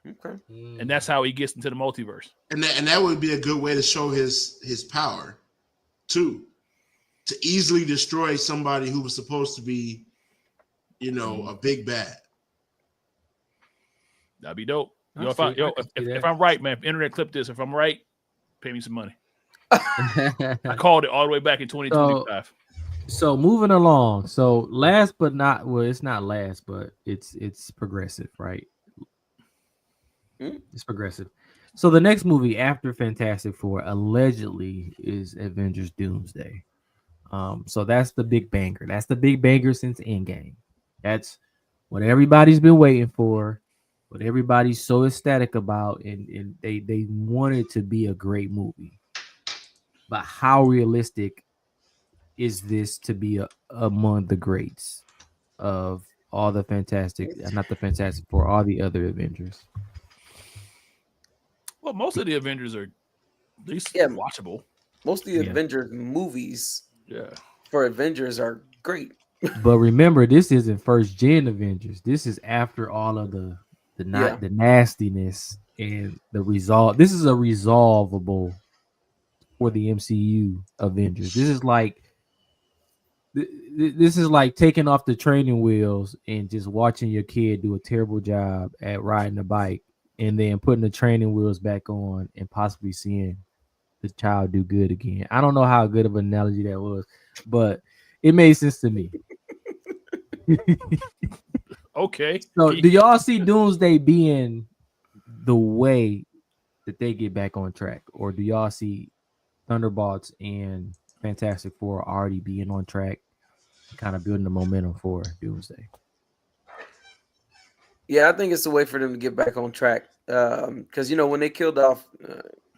Okay, and that's how he gets into the multiverse. And that would be a good way to show his power, too, to easily destroy somebody who was supposed to be a big bad. That'd be dope. I If I'm right, man, if internet clip this. If I'm right, pay me some money. I called it all the way back in 2025. So moving along. So last but not it's not last, but it's progressive, right? It's progressive. So the next movie after Fantastic Four allegedly is Avengers Doomsday. So that's the big banger. That's the big banger since Endgame. That's what everybody's been waiting for, what everybody's so ecstatic about, and they want it to be a great movie. But how realistic is this to be among the greats of all the not the Fantastic Four, all the other Avengers? Well, most of the Avengers are at least watchable. Most of the Avengers movies for Avengers are great. But remember, this isn't first gen Avengers. This is after all of the nastiness and the resolve. This is a resolvable for the MCU Avengers. This is like taking off the training wheels and just watching your kid do a terrible job at riding a bike, and then putting the training wheels back on and possibly seeing the child do good again. I don't know how good of an analogy that was, but it made sense to me. Okay. So do y'all see Doomsday being the way that they get back on track? Or do y'all see Thunderbolts and Fantastic Four already being on track, kind of building the momentum for Doomsday? Yeah, I think it's a way for them to get back on track. Because, when they killed off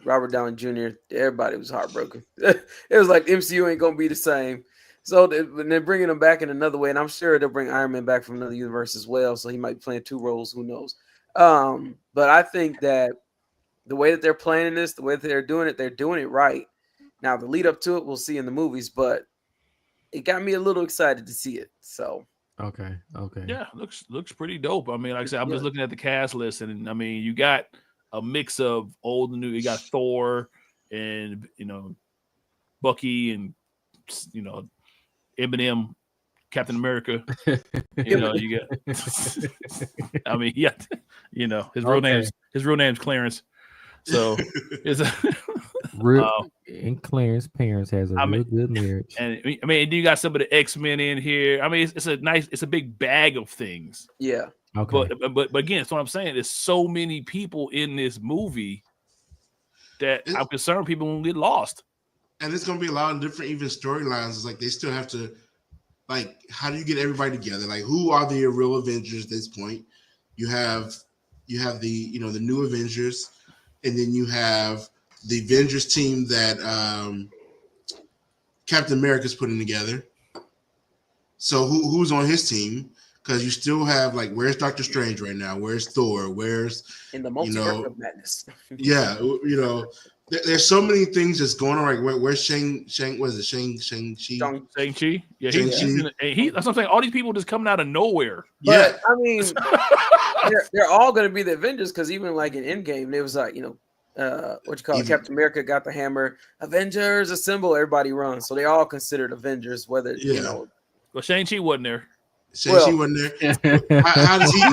Robert Downey Jr., everybody was heartbroken. It was like MCU ain't going to be the same. So they're bringing him back in another way, and I'm sure they'll bring Iron Man back from another universe as well. So he might be playing two roles. Who knows? But I think that the way that they're planning this, the way that they're doing it right. Now, the lead up to it, we'll see in the movies, but it got me a little excited to see it. So okay. Yeah, looks pretty dope. I mean, like I said, I'm just looking at the cast list, and I mean, you got a mix of old and new. You got Thor and Bucky and Eminem, Captain America. You got. I mean, his real name's Clarence. So it's and Clarence parents has a real good marriage. And I mean, you got some of the X-Men in here. I mean, it's a big bag of things. Yeah. Okay. But again, that's what I'm saying. There's so many people in this movie that I'm concerned people won't get lost. And there's gonna be a lot of different even storylines. It's like they still have to, like, how do you get everybody together? Like, who are the real Avengers at this point? You have the the new Avengers, and then you have the Avengers team that Captain America's putting together. So who's on his team? Because you still have, like, where's Doctor Strange right now? Where's Thor? Where's in the multiverse of madness? Yeah, there's so many things that's going on. Like, where's Shang-Chi? Shang-Chi? Yeah, Shang-Chi. That's what I'm saying. All these people just coming out of nowhere. But, I mean, they're all going to be the Avengers, because even like in Endgame, it was like, Captain America got the hammer. Avengers assemble, everybody runs. So they all considered Avengers, whether Well, Shang-Chi wasn't there. Shang-Chi wasn't there. How does he?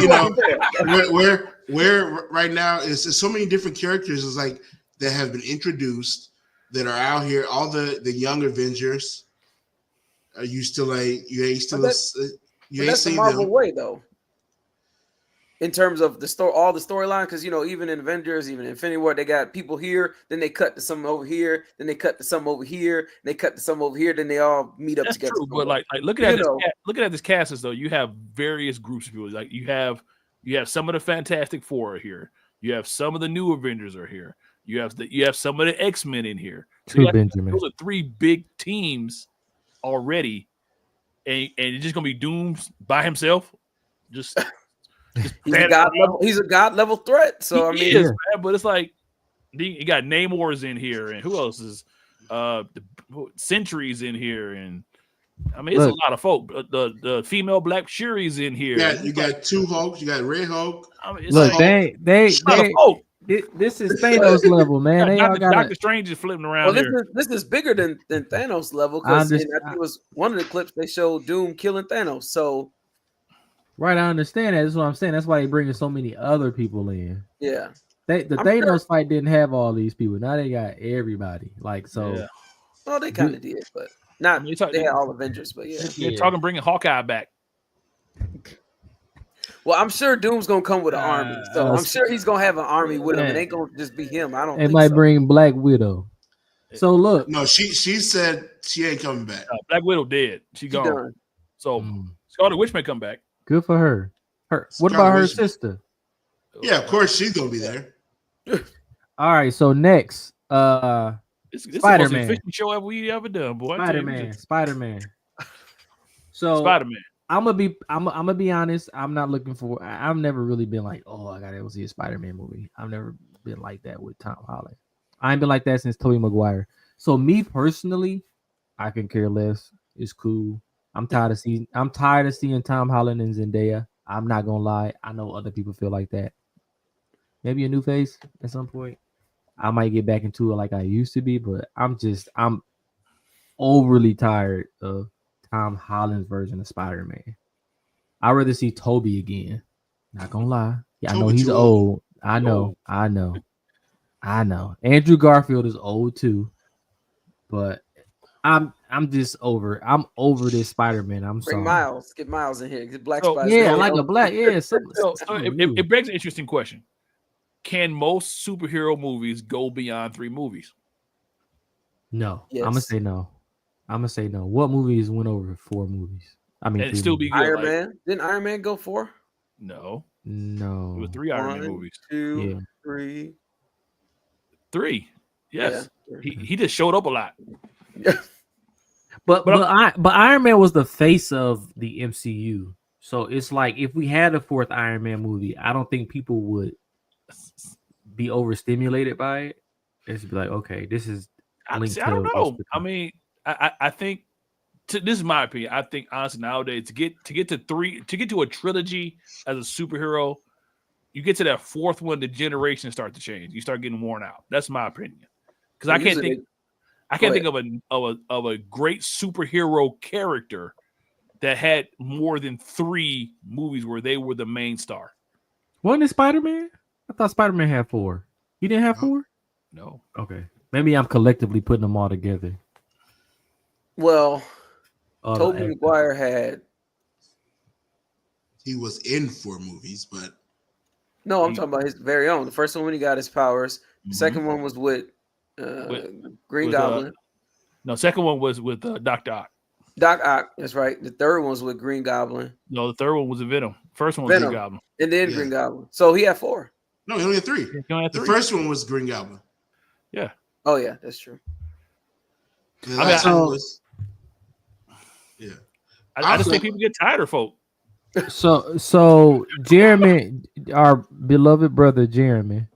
Where right now is so many different characters is like that have been introduced that are out here. All the young Avengers. Are you still ain't still? That's the Marvel way, though. In terms of the story, all the storyline, because even in Avengers, even in Infinity War, they got people here, then they cut to some over here, then they cut to some over here, they cut to some over here, then they all meet up together. True, but like looking at this cast as though you have various groups of people. Like you have some of the Fantastic Four are here. You have some of the new Avengers are here. You have some of the X-Men in here. So those are three big teams already, and it's just gonna be Doom by himself. Just he's a god level threat. So but it's like you got Namor's in here, and who else is the Sentry's in here, and I mean it's a lot of folk. The female Black Shuri's in here. Yeah, you got two Hulks, you got Red Hulk. I mean, this is Thanos level, man. They all got Doctor Strange is flipping around. Well, this is bigger than Thanos level, because I think it was one of the clips they showed Doom killing Thanos. So Right, I understand that. That's what I'm saying. That's why they bringing so many other people in. Yeah. The I'm Thanos sure- fight didn't have all these people. Now they got everybody. Like so. Yeah. Well, they kind of did, but not. They talk- They had all Avengers, but yeah. They're Yeah. talking bringing Hawkeye back. Well, I'm sure Doom's gonna come with an army, so I'm sure he's gonna have an army with him. It yeah. ain't gonna just be him. I don't. They think might so. bring Black Widow. So look, No, she said she ain't coming back. Black Widow dead. She gone. done. So Scarlet Witch may come back. good for her. What Scarlet about her Witch- sister? Yeah, of course she's gonna be there. All right, so next, This is the most Spider-Man. efficient show we ever done, boy. Spider-Man. So Spider-Man. I'm gonna be honest. I'm not looking for. I've never really been like, oh, I gotta go see a Spider-Man movie. I've never been like that with Tom Holland. I ain't been like that since Tobey Maguire. So me personally, I can care less. It's cool. I'm tired of seeing Tom Holland and Zendaya. I'm not gonna lie. I know other people feel like that. Maybe a new face at some point. I might get back into it like I used to be, but I'm overly tired of Tom Holland's version of Spider-Man. I'd rather see Toby again. Not gonna lie. Yeah, I know Toby he's too old. I know. Andrew Garfield is old too, but I'm over this Spider-Man. I'm Bring sorry. Miles. Get Miles in here. Get Black So- Spider. Yeah, like a black. Yeah, So it begs an interesting question. Can most superhero movies go beyond 3 movies? no. Yes. I'm gonna say no. What movies went over 4 movies? I mean, And 3 still be movies. good. Iron like- Man. Didn't Iron Man go 4? No. No. It was 3 Iron Man 1, movies. 2, Yeah. 3. 3. Yes. Yeah. He just showed up a lot. But Iron Man was the face of the MCU. So it's like if we had a 4th Iron Man movie, I don't think people would be overstimulated by it. It's be like, okay, this is linked I don't to know. what's to I come. mean, I think this is my opinion. I think honestly nowadays to get to a trilogy as a superhero, you get to that 4th one, the generations start to change. You start getting worn out. That's my opinion. Because I can't think of a great superhero character that had more than 3 movies where they were the main star. Wasn't it Spider-Man? I thought Spider-Man had 4. He didn't have 4? No. Okay. Maybe I'm collectively putting them all together. Well, All Tobey the- Maguire had. He was in 4 movies, but No, I'm talking about his very own. The first one when he got his powers. The Mhm. second one was with Green with, Goblin. No, second one was with Dr. Ock. Doc Ock, that's right. The third one was with Green Goblin. No, the third one was a Venom. First one was Venom. Green Goblin. And then Yeah. Green Goblin. So he had 4. no, he only had 3. He only had The 3. first one was Green Goblin. Yeah. Oh yeah, that's true. The I mean, last one was yeah. I just think people get tired of folk. So Jeremy, our beloved brother Jeremy,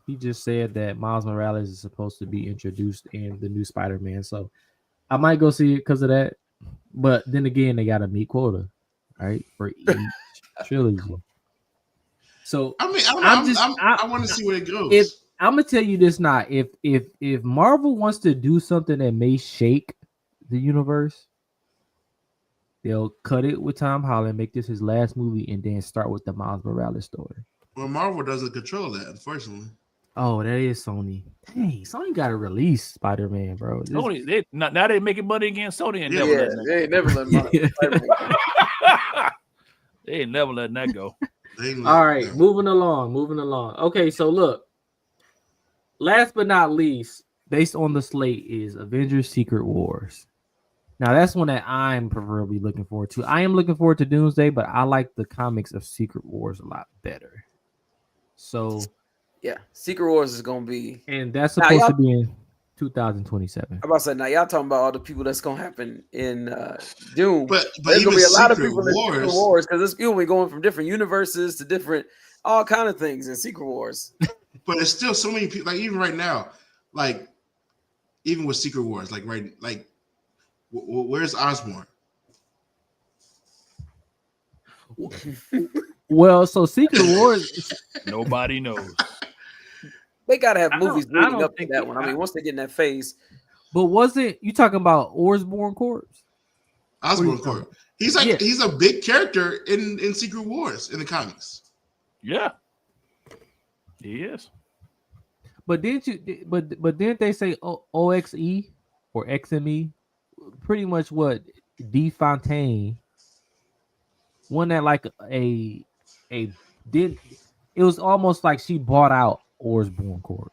he just said that Miles Morales is supposed to be introduced in the new Spider-Man. So I might go see it because of that. But then again, they got a meet quota, right, for each trilogy. So I mean, I want to see where it goes. if I'm gonna tell you this now, if Marvel wants to do something that may shake the universe, they'll cut it with Tom Holland, make this his last movie, and then start with the Miles Morales story. Well, Marvel doesn't control that, unfortunately. Oh, that is Sony. Dang, Sony got to release Spider-Man, bro. Sony, now they making money against Sony and Yeah, never Yeah, letting they ain't never let him they ain't never letting that go. All right, moving along. Okay, so look, last but not least, based on the slate is Avengers: Secret Wars. Now that's one that I'm preferably looking forward to. I am looking forward to Doomsday, but I like the comics of Secret Wars a lot better. So Yeah, Secret Wars is gonna be. and that's Now, supposed y'all- to be in 2027. I'm about to say now y'all talking about all the people that's gonna happen in Doom. But There's even gonna be a lot of Secret people in Secret Wars, Wars because it's gonna be going from different universes to different all kind of things in Secret Wars. but there's still so many people. Like even right now, like even with Secret Wars, like where's Osborn? Well, so Secret Wars. Nobody knows. They gotta have I don't- movies I leading don't up to think that it- one. I mean, once they get in that phase, But wasn't you talking about Osborn Corpse? Osborn Court. He's like Yeah. he's a big character in Secret Wars in the comics. Yeah, he is. But didn't you? But didn't they say OXE or XME? Pretty much what D Fontaine. Wasn't that like a did? It was almost like she bought out Osborn Corpse.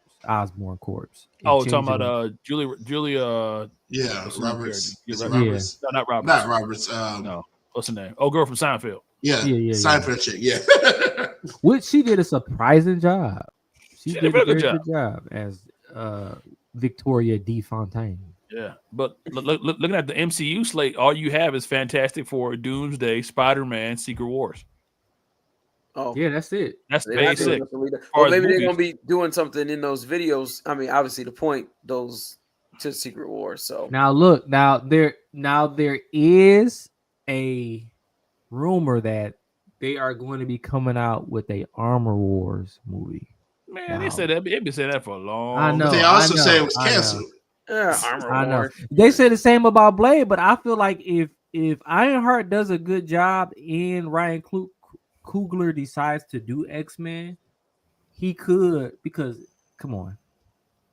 and Oh, changed talking it about up. Julia. Yeah, What's the Roberts. name? Is it Yeah. Roberts? No, not Roberts. Not Roberts. No, what's the name? Oh, girl from Seinfeld. Yeah, Yeah. Seinfeld chick. Yeah. Which she did a surprising job. She did a very good good job as Victoria D Fontaine. Yeah, but looking at the MCU slate, all you have is Fantastic Four, Doomsday, Spider-Man, Secret Wars. Oh, Yeah, that's it. That's they're not doing basic. nothing with that. far Well, as maybe they're movies. gonna be doing something in those videos. I mean, obviously the point those to Secret Wars. So Now look, now there is a rumor that they are going to be coming out with a Armor Wars movie. Man, they said that. They've been saying that for a long. I know. But they also say it was I know. canceled. yeah, Armor I know. Wars. They said the same about Blade, but I feel like if Ironheart does a good job and Ryan Coogler decides to do X-Men, he could, because come on,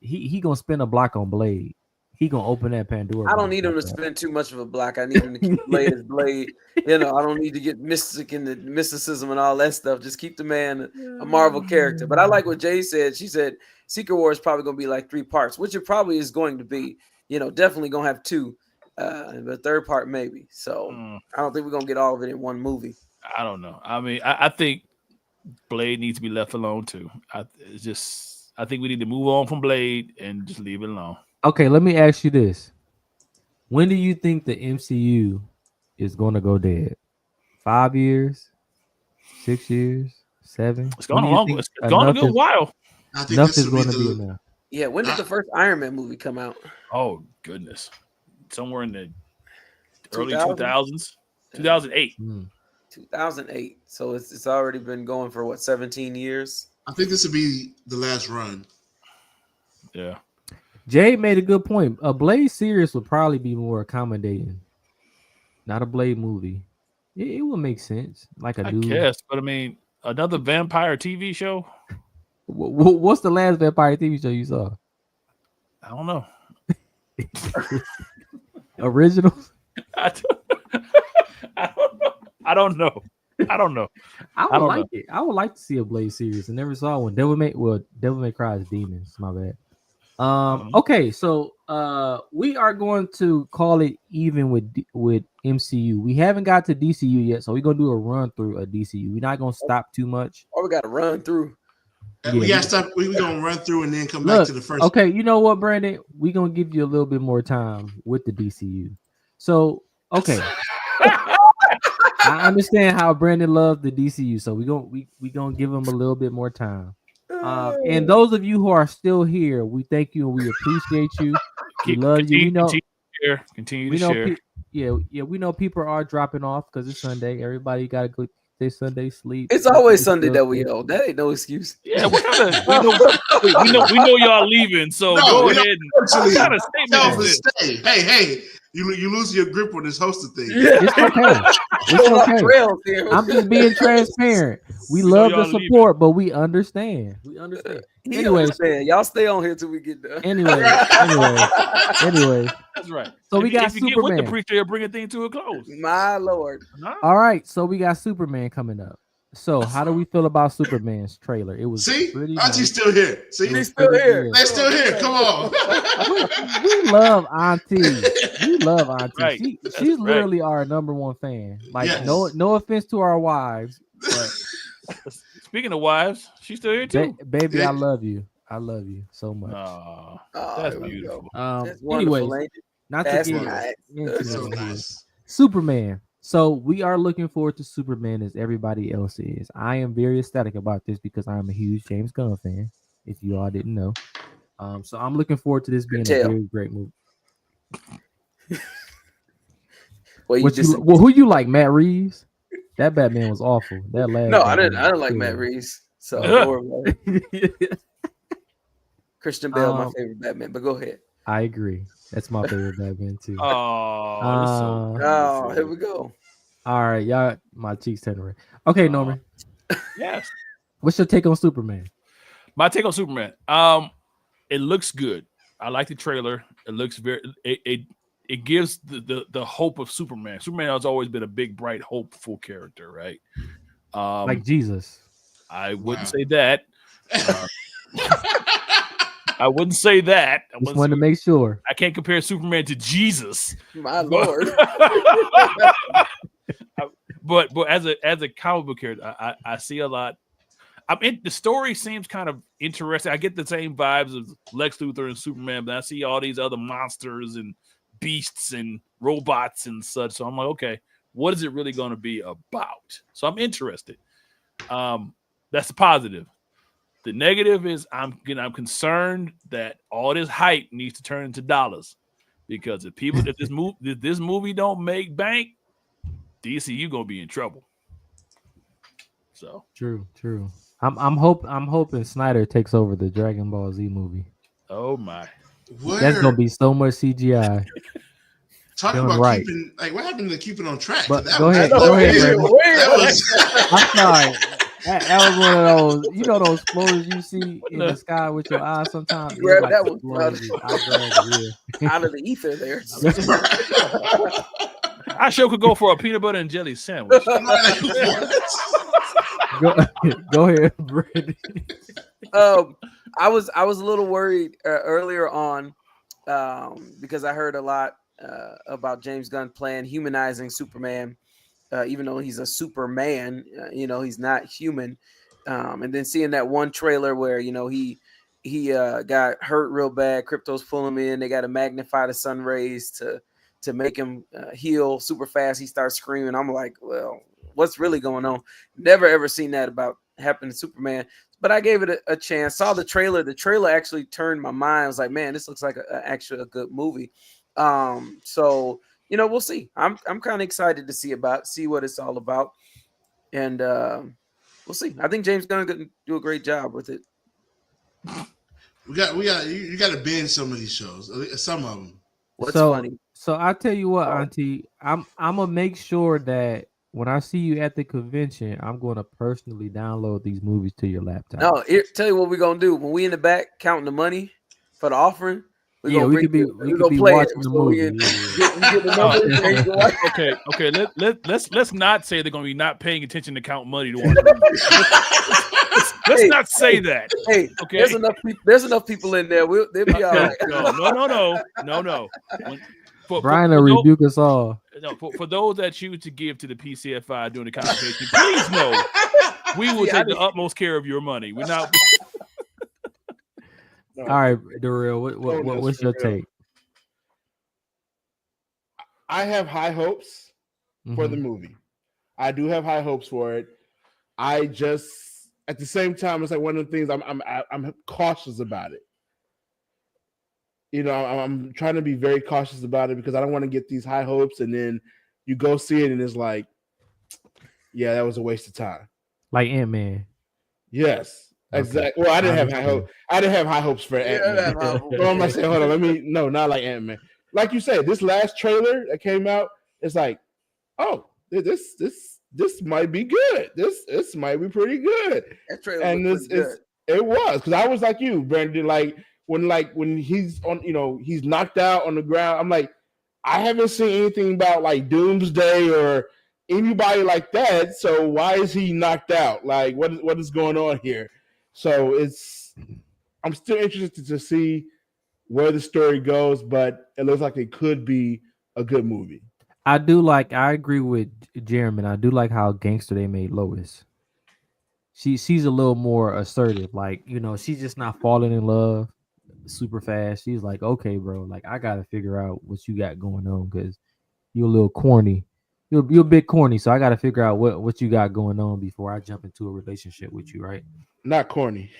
he gonna spend a block on Blade. He gonna open that Pandora. I don't box need him to like that. spend too much of a block. I need him to keep Blade as Blade. You know, I don't need to get mystic in the mysticism and all that stuff. Just keep the man a Marvel character. But I like what Jay said. She said Secret War is probably going to be like 3 parts, which it probably is going to be. You know, definitely going to have 2. The third part maybe. So I don't think we're going to get all of it in one movie. I don't know. I mean, I think Blade needs to be left alone too. I think we need to move on from Blade and just leave it alone. Okay, let me ask you this: when do you think the MCU is going to go dead? 5 years, 6 years, 7? It's gone a long. It's gone a good while. I think Enough this is will going be to be the enough. Yeah, when did the first Iron Man movie come out? Oh goodness, somewhere in the early 2000? 2000s, 2008. 2008. So it's already been going for what, 17 years? I think this will be the last run. Yeah. Jay made a good point. A Blade series would probably be more accommodating, not a Blade movie. It would make sense, like a I dude. guess, but I mean, another vampire TV show. What's the last vampire TV show you saw? I don't know. Originals? I don't know. I don't know. I would like it. I would like to see a Blade series. I never saw one. Devil May Cry is Demons. My bad. Okay, so we are going to call it even with MCU. We haven't got to DCU yet, so we're gonna do a run through a DCU. We're not gonna stop too much. Or we got to run through. We got to stop. We're going to run through and then come back to the first. Okay, you know what, Brandon? We're gonna give you a little bit more time with the DCU. So, okay. I understand how Brandon loves the DCU, so we're gonna give him a little bit more time. And those of you who are still here, we thank you and we appreciate you. We love you. We know. Continue to share. We know people are dropping off because it's Sunday. Everybody got to go their Sunday sleep. It's always Sunday that we owe. That ain't no excuse. Yeah, what kind of we know y'all leaving, so go ahead and what kind of statement is this? Hey, you lose your grip on this hosting thing. It's okay. It's okay. I'm just being transparent. We love the support, but we understand. Anyways, y'all stay on here till we get done. Anyway. That's right. So we got if you Superman. Get with the preacher, bring a thing to a close. My Lord. All right, so we got Superman coming up. So how do we feel about Superman's trailer? It was pretty Auntie's still here. See, he's still here. They're still here. Come on. we love Auntie. We love Auntie. Right. She's literally our number one fan. Like, no offense to our wives, but speaking of wives, she's still here too. Baby, I love you. I love you so much. Oh, that's beautiful. Anyways, not to get so nice. Superman. So we are looking forward to Superman as everybody else is. I am very ecstatic about this because I'm a huge James Gunn fan, if you all didn't know. So I'm looking forward to this being a very great movie. Who you like, Matt Reeves? That Batman was awful. That last I didn't like Matt Reeves. So Christian Bale, my favorite Batman. But go ahead. I agree. That's my favorite Batman too. Oh, that's so Oh, here beautiful. we go. All right, y'all. My cheeks turning red. Okay, Norman. Yes. What's your take on Superman? My take on Superman. It looks good. I like the trailer. It looks it gives the hope of Superman. Superman has always been a big, bright, hopeful character, right? Like Jesus. I wouldn't Wow. say that. I wouldn't say that. Just wanted to make sure. I can't compare Superman to Jesus. My lord. but as a comic book character, I see a lot. The story seems kind of interesting. I get the same vibes of Lex Luthor and Superman, but I see all these other monsters and beasts and robots and such. So I'm like, okay, what is it really going to be about? So I'm interested. That's the positive. The negative is I'm concerned that all this hype needs to turn into dollars, because if this movie don't make bank, DCU gonna be in trouble. So True. I'm hoping Snyder takes over the Dragon Ball Z movie. oh my. That's gonna be so much CGI. Talk Doing about right. keeping, like, what happened to keeping on track? But That go was- ahead, that go was- ahead, Brandon. that was- I'm sorry. That was one of those, those floaters you see in the sky with your eyes sometimes. You grabbed It's that the one, floaters. I grabbed it, out of the ether there. I sure could go for a peanut butter and jelly sandwich. What? Go ahead, Brandon. I was a little worried earlier on because I heard a lot about James Gunn playing humanizing Superman, even though he's a Superman, he's not human. And then seeing that one trailer where he got hurt real bad, Crypto's pulling him in. They got to magnify the sun rays to make him heal super fast. He starts screaming. I'm like, well, what's really going on? Never ever seen that about happen to Superman. But I gave it a chance. Saw the trailer. The trailer actually turned my mind. I was like, man, this looks like actually a good movie. So we'll see. I'm kind of excited to see what it's all about, and we'll see. I think James Gunn gonna do a great job with it. You got to binge some of these shows. Some of them. What's funny? So I tell you what, Auntie, I'm gonna make sure that when I see you at the convention, I'm going to personally download these movies to your laptop. No, tell you what we're gonna do when we in the back counting the money for the offering. We could be watching the movie. Okay. Let's not say they're gonna be not paying attention to count money to watch the movie. Let's not say that. Hey, okay. There's enough people in there. They'll be all right. No. Brian will rebuke us all. No, for those that choose to give to the PCFI during the convocation, please know we will take the utmost care of your money. We're not. All right, Darrell, what's your take? I have high hopes for the movie. I do have high hopes for it. I just, at the same time, it's like one of the things I'm cautious about it. I'm trying to be very cautious about it because I don't want to get these high hopes and then you go see it and it's like, yeah, that was a waste of time. Like Ant-Man. Yes, exactly. Well, I didn't have high hopes. I didn't have high hopes for Ant-Man. What am I saying? Hold on. No, not like Ant-Man. Like you said, this last trailer that came out, it's like, oh, this might be good. This might be pretty good. That trailer and it was because I was like you, Brandon, like when he's on, he's knocked out on the ground. I'm like, I haven't seen anything about like Doomsday or anybody like that. So why is he knocked out? Like, what is going on here? So I'm still interested to see where the story goes, but it looks like it could be a good movie. I agree with Jeremy. I do like how gangster they made Lois. She's a little more assertive. Like, she's just not falling in love super fast. She's like, okay, bro, like I gotta figure out what you got going on because you're a little corny. You're a bit corny, so I gotta figure out what you got going on before I jump into a relationship with you, right? Not corny.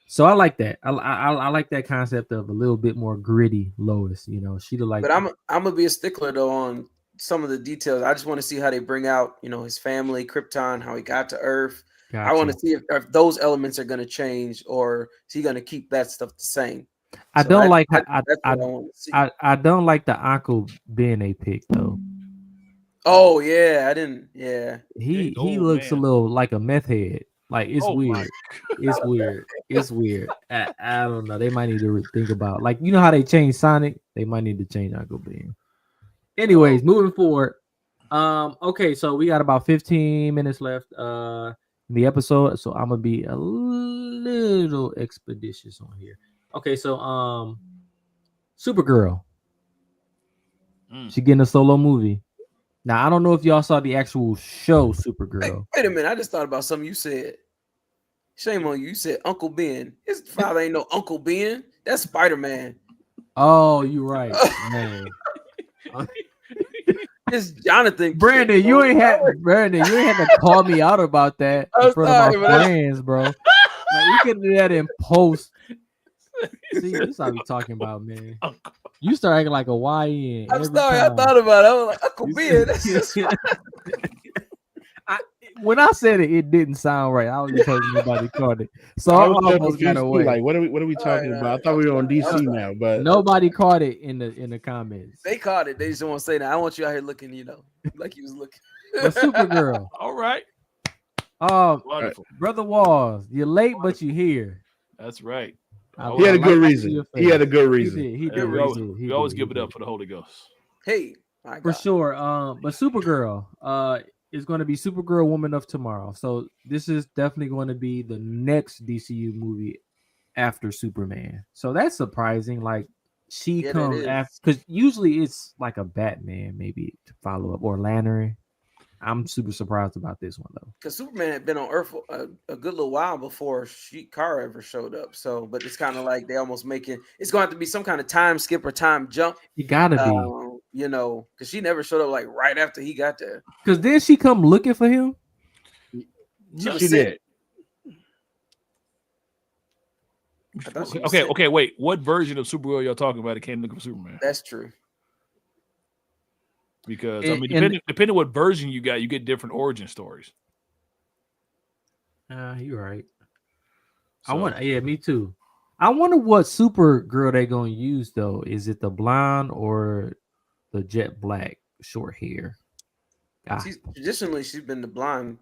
So I like that. I like that concept of a little bit more gritty Lois. She'd like. But I'm gonna be a stickler though on some of the details. I just want to see how they bring out, his family, Krypton, how he got to Earth. Gotcha. I want to see if those elements are going to change or is he going to keep that stuff the same. I So don't like. that's what I want to see. I don't like the Uncle Ben they picked though. Oh yeah, I didn't. Yeah, He Oh, looks a man. little like a meth head. Like it's Oh, my weird. It's weird. It's weird. I don't know. They might need to think about like you know how they changed Sonic. They might need to change Uncle Ben. Anyways, moving forward. Okay, so we got about 15 minutes left in the episode, so I'm gonna be a little expeditious on here. Okay, so Supergirl. She getting a solo movie. Now I don't know if y'all saw the actual show Supergirl. Wait a minute, I just thought about something you said. Shame on you. You said Uncle Ben. His father ain't no Uncle Ben. That's Spider-Man. Oh, you're right, man. It's Jonathan. Brandon, you ain't had to call me out about that in I'm front sorry, of but my that's- friends, bro. Like, you can do that in post. See, this what we talking about, man. You start acting like a YN. I'm every sorry. I time. thought about it. I was like, Uncle You Ben. see- That's just when I said it, it didn't sound right. I was just hoping nobody caught it. So I I was so almost confused got too, away. like, what are we talking right, about? I thought we were on DC now, but Nobody caught it in the comments. they caught it. They just don't want to say that. I want you out here looking, like you was looking. But Supergirl. All right. Wonderful. Brother Walls, you're late, but you're here. That's right. he had a good like reason. He had a good reason. He Yeah, did. we always give it up for the Holy Ghost. Hey, my For God. sure. But Supergirl is going to be Supergirl Woman of Tomorrow. So this is definitely going to be the next DCU movie after Superman. So that's surprising. Like she Yeah, that comes is. after, because usually it's like a Batman maybe to follow up or Lantern. I'm super surprised about this one though. Because Superman had been on Earth a good little while before Kara ever showed up. So, but it's kind of like they almost making it's going to have to be some kind of time skip or time jump. It gotta be, because she never showed up like right after he got there. because then she come looking for him. She did. I thought she was sick. Okay, wait. What version of Supergirl y'all talking about that came looking for Superman? That's true. Because And- depending what version you got, you get different origin stories. You're right. So, Yeah, me too. I wonder what Supergirl they gonna use though. Is it the blonde or the jet black short hair? Traditionally she's been the blonde.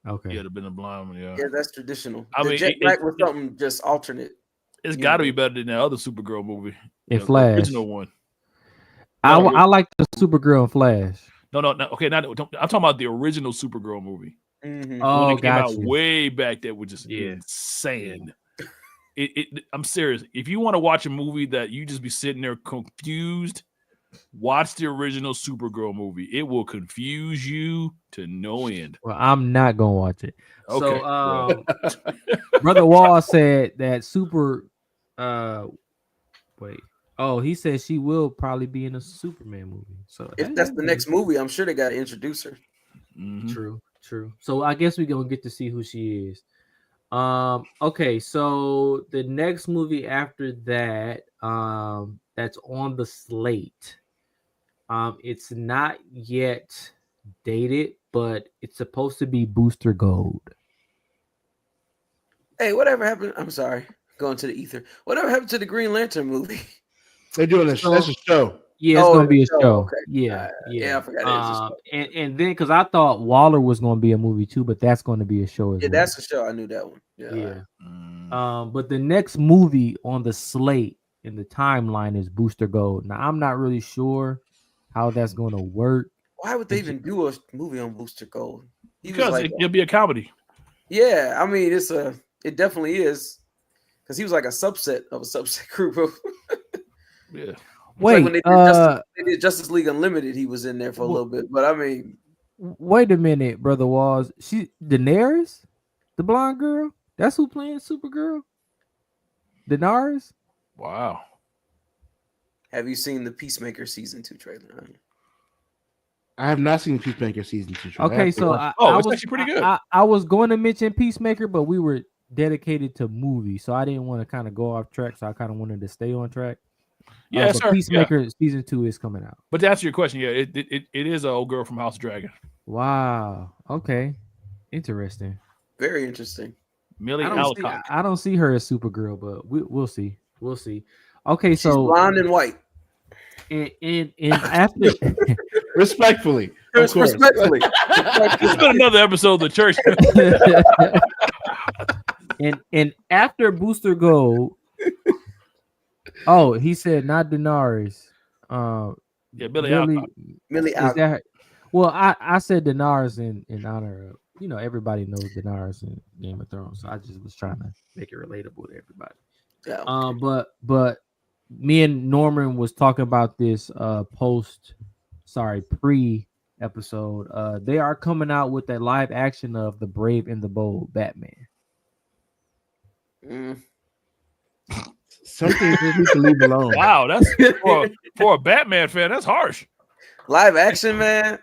Okay. yeah, the been a blind one, yeah. Yeah, that's traditional. I The mean, Jet Black was something just alternate. It's you got to know. be better than that other Supergirl movie. In the Flash. original one. I No, like the Supergirl in Flash. No. Okay, I'm talking about the original Supergirl movie. Mhm. The one Oh, that came out gotcha. way back that was just insane. I'm serious. If you want to watch a movie that you just be sitting there confused, watch the original Supergirl movie. It will confuse you to no end. Well, I'm not gonna watch it. Okay. So, Brother Wall said that he said she will probably be in a Superman movie. So If that's the next movie, I'm sure they got to introduce her. Mhm. True. So I guess we're gonna get to see who she is. Okay, so the next movie after that, that's on the slate. It's not yet dated, but it's supposed to be Booster Gold. Hey, whatever happened? I'm sorry, going to the ether. Whatever happened to the Green Lantern movie? They're doing this. That's a show. Yeah, it's Oh, gonna be a it's a show, show. okay. Yeah. Yeah, I forgot it was a show. And then because I thought Waller was gonna be a movie too, but that's gonna be a show as Yeah, well. that's the show. I knew that one. Yeah. Yeah. Mm. But the next movie on the slate in the timeline is Booster Gold. Now I'm not really sure how that's gonna work. Why would they even do a movie on Booster Gold? He was Because like, it'll be a comedy. yeah, I mean, it definitely is, because he was like a subset of a subset group of. Yeah. Wait, like when they did Justice League Unlimited, he was in there for a little bit. But I mean, wait a minute, Brother Walls. She Daenerys, the blonde girl. That's who playing Supergirl. Daenerys. Wow. have you seen the Peacemaker season 2 trailer? I have not seen Peacemaker season 2. Okay, so it's actually pretty good. I was going to mention Peacemaker, but we were dedicated to movies, so I didn't want to kind of go off track. So I kind of wanted to stay on track. Yeah, but sir. Peacemaker season 2 is coming out. But to answer your question, yeah, it is an old girl from House of Dragon. Wow. Okay. Interesting. Very interesting. Millie I Alcott. don't see her as Supergirl, but we'll see. We'll see. Okay, She's so blonde and white. in after Respectfully, of course. Respectfully. It's been another episode of the church. and after Booster Gold, oh, he said not Daenerys. Yeah, Billy Alcott. Millie Is out. that? Well, I said Daenerys in honor of, you know, everybody knows Daenerys in Game of Thrones, so I just was trying to make it relatable to everybody. Yeah. But me and Norman was talking about this pre episode. They are coming out with a live action of the Brave and the Bold Batman. Some things just need to leave alone. Wow, that's for a Batman fan. That's harsh. Live action, man.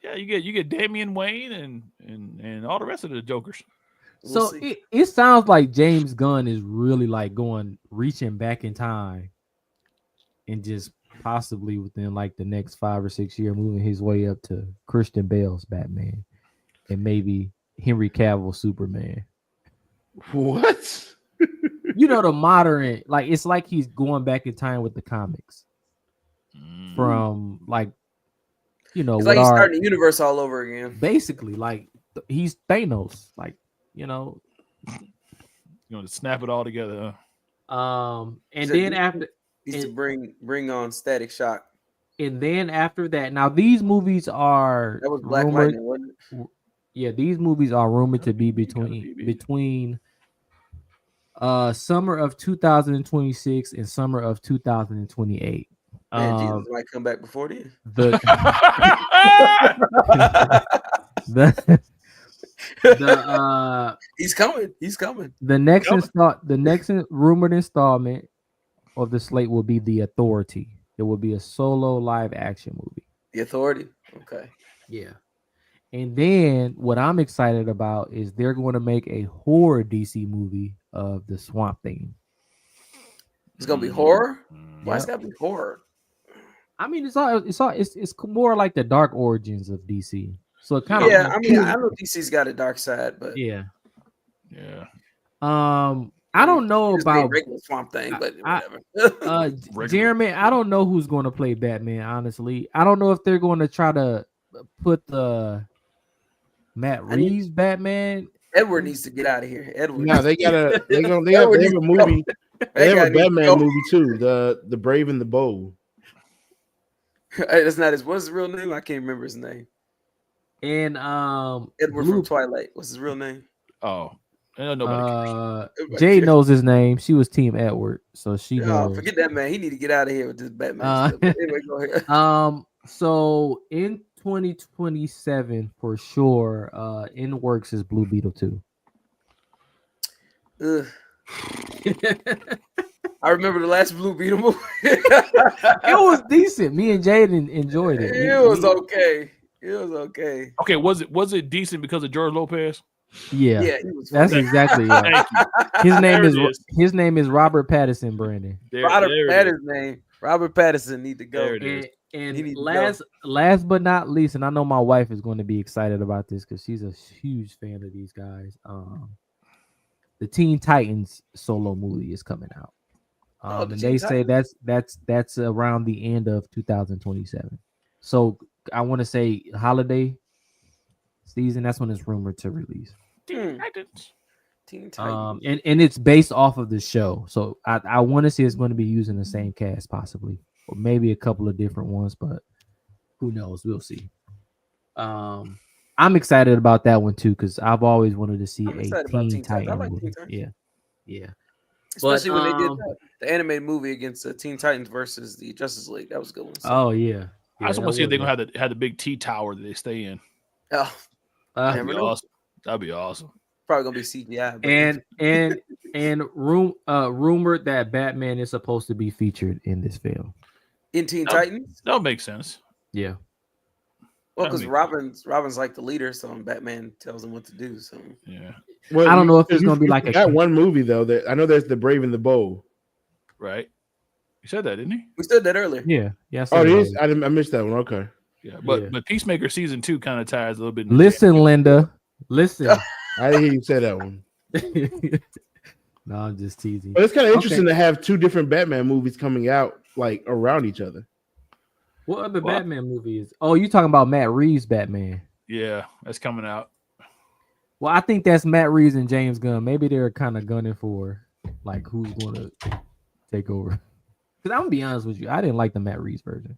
Yeah, you get Damian Wayne and all the rest of the Jokers. We'll So see. it sounds like James Gunn is really like reaching back in time and just possibly within like the next 5 or 6 years moving his way up to Christian Bale's Batman and maybe Henry Cavill's Superman. What? You know, the modern, like, it's like he's going back in time with the comics from like, you know, It's like he's starting the universe all over again. basically like he's Thanos, like, you know. You know, to snap it all together. And So then after Needs to bring on Static Shock. and then after that, now these movies are That was Black rumored. Lightning, wasn't it? Yeah, these movies are rumored to be between summer of 2026 and summer of 2028. Man, Jesus might come back before then. The He's coming. He's coming. the next rumored installment of the slate will be The Authority. It will be a solo live action movie. The Authority. Okay. Yeah. And then what I'm excited about is they're going to make a horror DC movie of the Swamp Thing. It's gonna be horror. Why Yep. it's gotta be horror? I mean, it's more like the dark origins of DC. So it kind of Yeah, I mean, I know DC's got a dark side, but yeah. Yeah. I don't know just being about regular Swamp Thing, but whatever. Jeremy. I don't know who's going to play Batman. Honestly, I don't know if they're going to try to put the Matt Reeves Batman. Edward needs to get out of here. Edward. No, they have a movie. They have a Batman movie too. The Brave and the Bold. That's not his. What's his real name? I can't remember his name. And Edward from Twilight. What's his real name? Oh, nobody cares. Jay knows his name. She was Team Edward, so she knows. Forget that man. He need to get out of here with this Batman stuff. Anyway, go ahead. So in 2027 for sure, in works is Blue Beetle 2. I remember the last Blue Beetle movie. It was decent. Me and Jaden enjoyed it. It was okay. It was okay. Okay, was it decent because of George Lopez? Yeah, Yeah, he was that's funny. exactly right. Thank you. His name is Robert Pattinson. Brandon. Robert Pattinson need to go. There it is. And He need to last but not least, and I know my wife is going to be excited about this because she's a huge fan of these guys. The Teen Titans solo movie is coming out. The And Teen they say that's around the end of 2027. So I want to say holiday season. That's when it's rumored to release. Teen Titans. And it's based off of the show. So I want to see it's going to be using the same cast possibly, or maybe a couple of different ones, but who knows? We'll see. I'm excited about that one too because I've always wanted to see a Teen Titan I like movie. Teen Titans. Yeah. Especially when they did the animated movie against Teen Titans versus the Justice League. That was a good one. So. Oh yeah. I just want to see if they're gonna have the big T tower that they stay in. Oh, That'd be awesome. That'd be awesome. Probably gonna be CGI. But And rumored that Batman is supposed to be featured in this film. in Teen Titans. That would make sense. Yeah. Well, because Robin's like the leader, so Batman tells him what to do. So Yeah. Well, I don't know if it's gonna be like that one movie though. That I know there's the Brave and the Bold. Right. You said that, didn't he? we said that earlier. Yeah. Oh, it is. I missed that one. Okay. Yeah. But Peacemaker season 2 kind of ties a little bit. Listen, Linda. Listen. I didn't hear you say that one. No, I'm just teasing. But it's kind of interesting to have two different Batman movies coming out like around each other. What other Batman movies? Oh, you talking about Matt Reeves' Batman? Yeah, that's coming out. Well, I think that's Matt Reeves and James Gunn. Maybe they're kind of gunning for like who's going to take over. Because I'm gonna be honest with you, I didn't like the Matt Reeves version.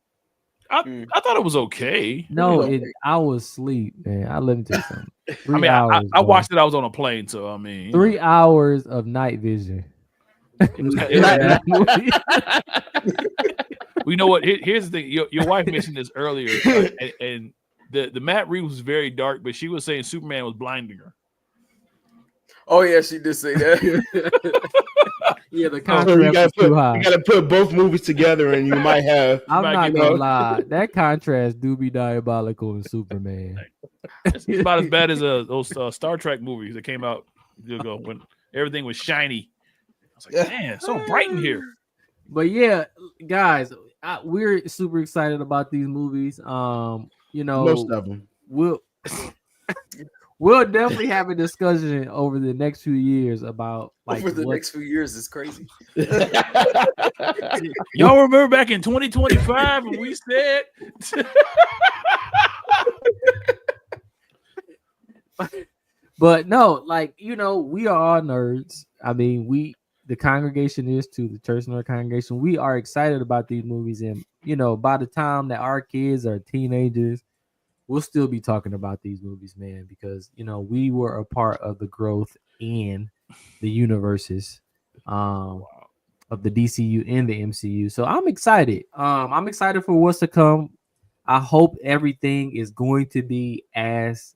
I thought it was okay. No, I was asleep, man. I listened to something. I watched it. I was on a plane, so I mean, 3 hours of night vision. You know what? Here's the thing. Your wife mentioned this earlier, and the Matt Reeves was very dark, but she was saying Superman was blinding her. Oh yeah, she did say that. Yeah, the contrast is too high. You got to put both movies together, and you might have. I'm not gonna lie. That contrast do be diabolical in Superman. It's about as bad as those Star Trek movies that came out years ago when everything was shiny. I was like, man, it's so bright in here. But yeah, guys, we're super excited about these movies. You know, most of them. We'll definitely have a discussion over the next few years about like over the next few years is crazy. Y'all remember back in 2025 when we said but no, like, you know, we are all nerds. I mean, the congregation is too, the Church Nerd congregation. We are excited about these movies, and you know, by the time that our kids are teenagers, we'll still be talking about these movies, man, because, you know, we were a part of the growth in the universes of the DCU and the MCU. So I'm excited. I'm excited for what's to come. I hope everything is going to be as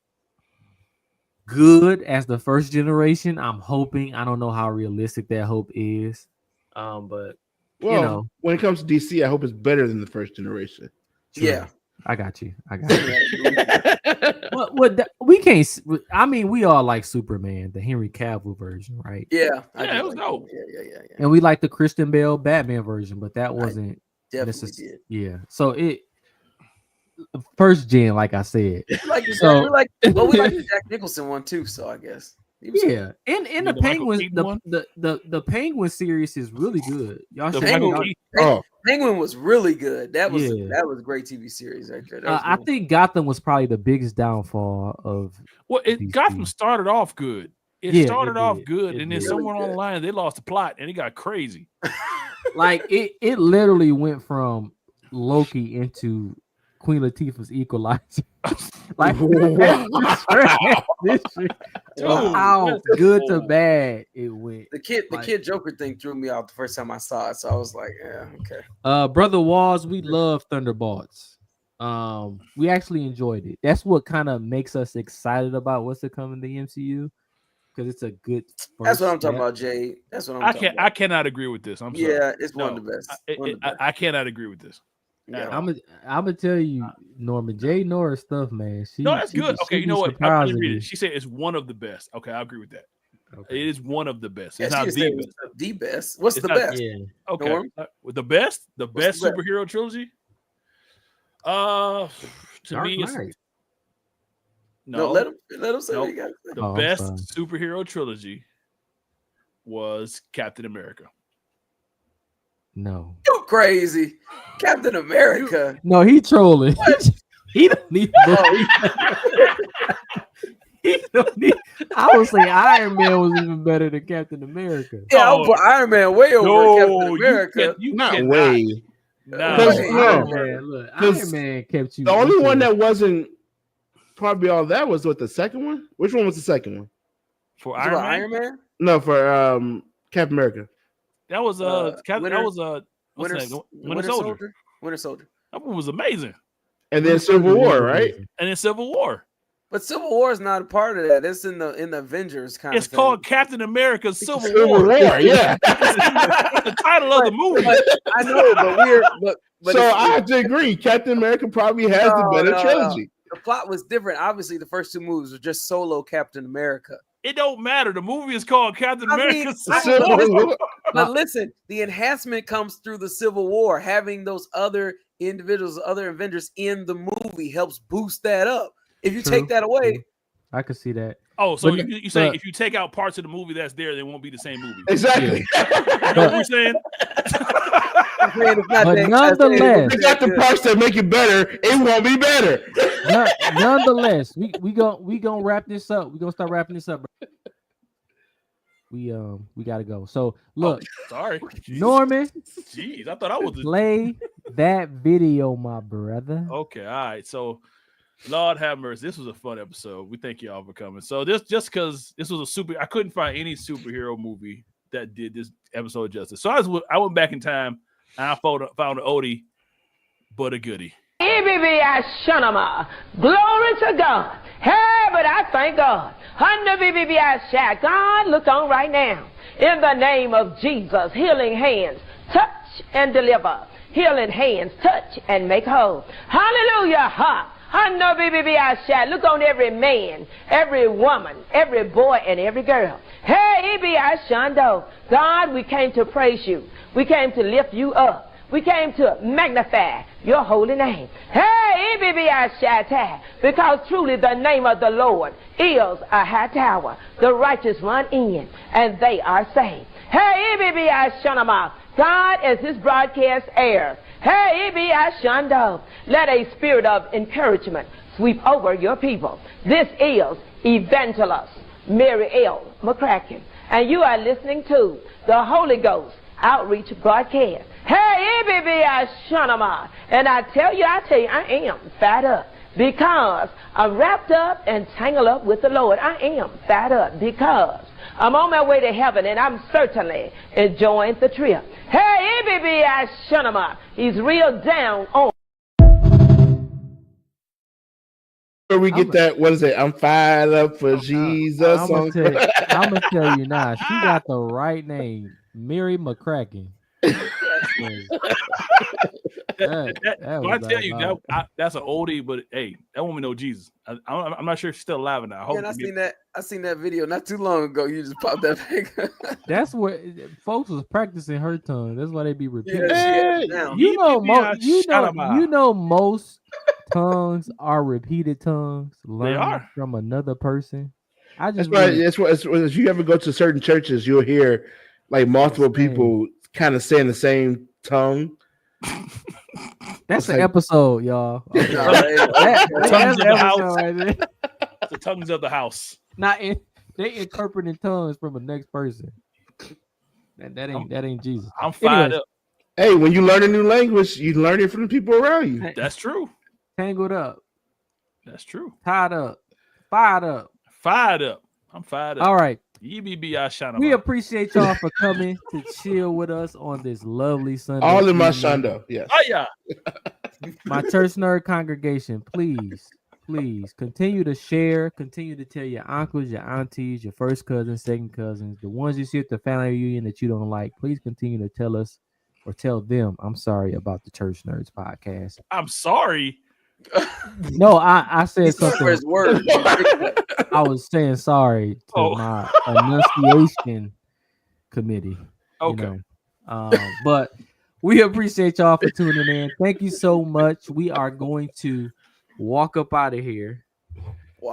good as the first generation. I'm hoping. I don't know how realistic that hope is. But you know, when it comes to DC, I hope it's better than the first generation. Sure. Yeah. I got you. We can't. I mean, we all like Superman, the Henry Cavill version, right? Yeah, it was dope. Yeah. And we like the Christian Bale Batman version, but that wasn't definitely did. Yeah, so it first gen, like I said. We like the Jack Nicholson one too. So I guess. Yeah, and the Penguin, the Penguin series is really good. Y'all should. Penguin was really good. That was a great TV series right there. I think Gotham was probably the biggest downfall of. Well, Gotham started off good. It started off good, and then somewhere online they lost the plot, and it got crazy. Like it literally went from Loki into Queen Latifah's Equalizer. Like how good to bad it went. The kid Joker thing threw me off the first time I saw it, so I was like, yeah, okay. Brother Walls, we love Thunderbolts. We actually enjoyed it. That's what kind of makes us excited about what's to come in the MCU, because it's a good. That's what I'm talking about, Jay. That's what I'm talking about. I cannot agree with this. I'm sorry. Yeah, it's one of the best. I cannot agree with this. Yeah. I'm gonna tell you, Norman, Jay Norris stuff, man. That's good. Okay, you know what? I'm gonna read it. She said it's one of the best. Okay, I agree with that. Okay. It is one of the best. It's not the best. The best. What's the best? Yeah. Okay. The best superhero trilogy. To Dark me, Knight. it's no. Let him say what you got to say. The best superhero trilogy was Captain America. No. You crazy. Captain America. No, he trolling. He don't need he don't need. I would say Iron Man was even better than Captain America. Yeah, I would put Iron Man way over Captain America. Not way. Iron Man kept you. The only one that wasn't probably all that was the second one. Which one was the second one? For Iron Man? No, for Captain America. That was Winter Soldier. Winter Soldier. That one was amazing. And then Civil War, right? And then Civil War. But Civil War is not a part of that. It's in the Avengers kind of thing. It's called Captain America Civil War. Yeah. It's the title of the movie. I know, but so I have to agree. Captain America probably has the better trilogy. The plot was different. Obviously, the first two movies were just solo Captain America. It don't matter. The movie is called Captain America. But listen, the enhancement comes through the Civil War. Having those other individuals, other Avengers in the movie helps boost that up. If you take that away, I could see that. Oh, so But- you saying but- if you take out parts of the movie that's there, they won't be the same movie. Exactly. You know what we're saying? But nonetheless, They got the parts that make it better. It won't be better. nonetheless, we gonna wrap this up. We gonna start wrapping this up. Bro. We gotta go. So look, Sorry, Jeez. Norman, Jeez, I thought I was. play that video, my brother. Okay, all right. So, Lord have mercy. This was a fun episode. We thank y'all for coming. So this just because this was I couldn't find any superhero movie that did this episode justice. So I went back in time and I found an oldie, but a goodie. Shanama. Glory to God. Hey, but I thank God. God, look on right now. In the name of Jesus, healing hands, touch and deliver. Healing hands, touch and make whole. Hallelujah. Look on every man, every woman, every boy, and every girl. Hey, Shando. God, we came to praise you. We came to lift you up. We came to magnify your holy name. Hey, because truly the name of the Lord is a high tower. The righteous run in, and they are saved. Hey, God, as this broadcast airs, hey, let a spirit of encouragement sweep over your people. This is Evangelist Mary L. McCracken, and you are listening to the Holy Ghost Outreach Broadcast. Hey, baby, and I tell you, I am fired up because I'm wrapped up and tangled up with the Lord. I am fired up because I'm on my way to heaven and I'm certainly enjoying the trip. Hey, baby, he's real down on. Where we get that? What is it? I'm fired up for Jesus. I'm gonna tell you now. She got the right name, Mary McCracken. I tell you, that's an oldie, but hey, that woman know Jesus. I'm not sure if she's still alive or not. I seen that video not too long ago. You just popped that back. That's what folks was practicing her tongue. That's why they be repeating. Yeah, You know, most tongues are repeated tongues learned from another person. That's right. That's what. If you ever go to certain churches, you'll hear like multiple people kind of saying the same tongue. That's an episode, y'all. Okay. The tongues of the house. Right, the tongues of the house. They interpreting tongues from the next person. That ain't Jesus. I'm fired up. Hey, when you learn a new language, you learn it from the people around you. That's true. Tangled up. That's true. Tied up. Fired up. Fired up. I'm fired up. All right. We appreciate y'all for coming to chill with us on this lovely Sunday. All in my shando, yes. Oh yeah. My church nerd congregation, please continue to share, continue to tell your uncles, your aunties, your first cousins, second cousins, the ones you see at the family reunion that you don't like. Please continue to tell us or tell them, I'm sorry about the Church Nerds podcast. I'm sorry. No, I said something. His word. I was saying sorry to my enunciation committee. Okay. But we appreciate y'all for tuning in. Thank you so much. We are going to walk up out of here.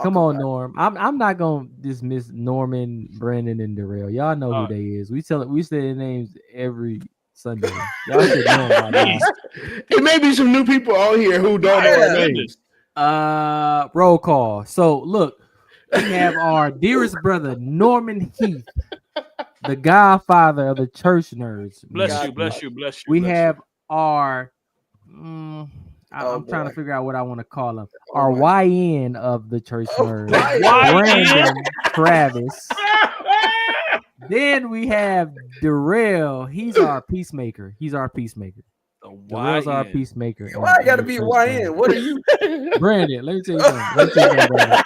Come on, Norm. I'm not gonna dismiss Norman, Brandon, and Darrell. Y'all know who they is. We say their names every Sunday. Y'all should know by now. It may be some new people on here who don't know our names. Roll call. So look, we have our dearest brother Norman Heath, the godfather of the church nerds. Bless you. We have our I'm trying to figure out what I want to call him. Our YN of the church nerds, Brandon Travis. Then we have Darrell. He's our peacemaker. Darrell's our peacemaker. Why I gotta be YN? What are you? Brandon, let me tell you something.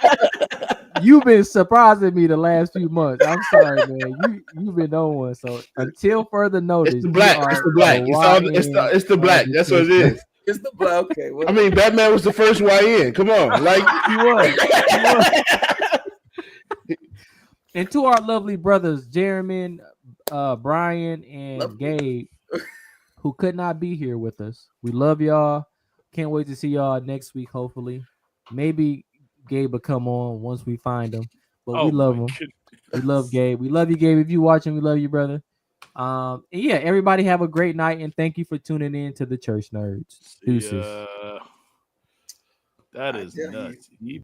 You've been surprising me the last few months. I'm sorry, man. You've been on one. So until further notice, it's the black. It's the black. That's what it is. It's the black. Okay. I mean, Batman was the first YN. Come on, like he was. And to our lovely brothers, Jeremy, Brian, and Gabe, who could not be here with us. We love y'all. Can't wait to see y'all next week, hopefully. Maybe Gabe will come on once we find him. but we love him. We love Gabe. We love you, Gabe. If you watching, we love you, brother. And yeah, everybody have a great night, and thank you for tuning in to the Church Nerds. Deuces. That is nuts.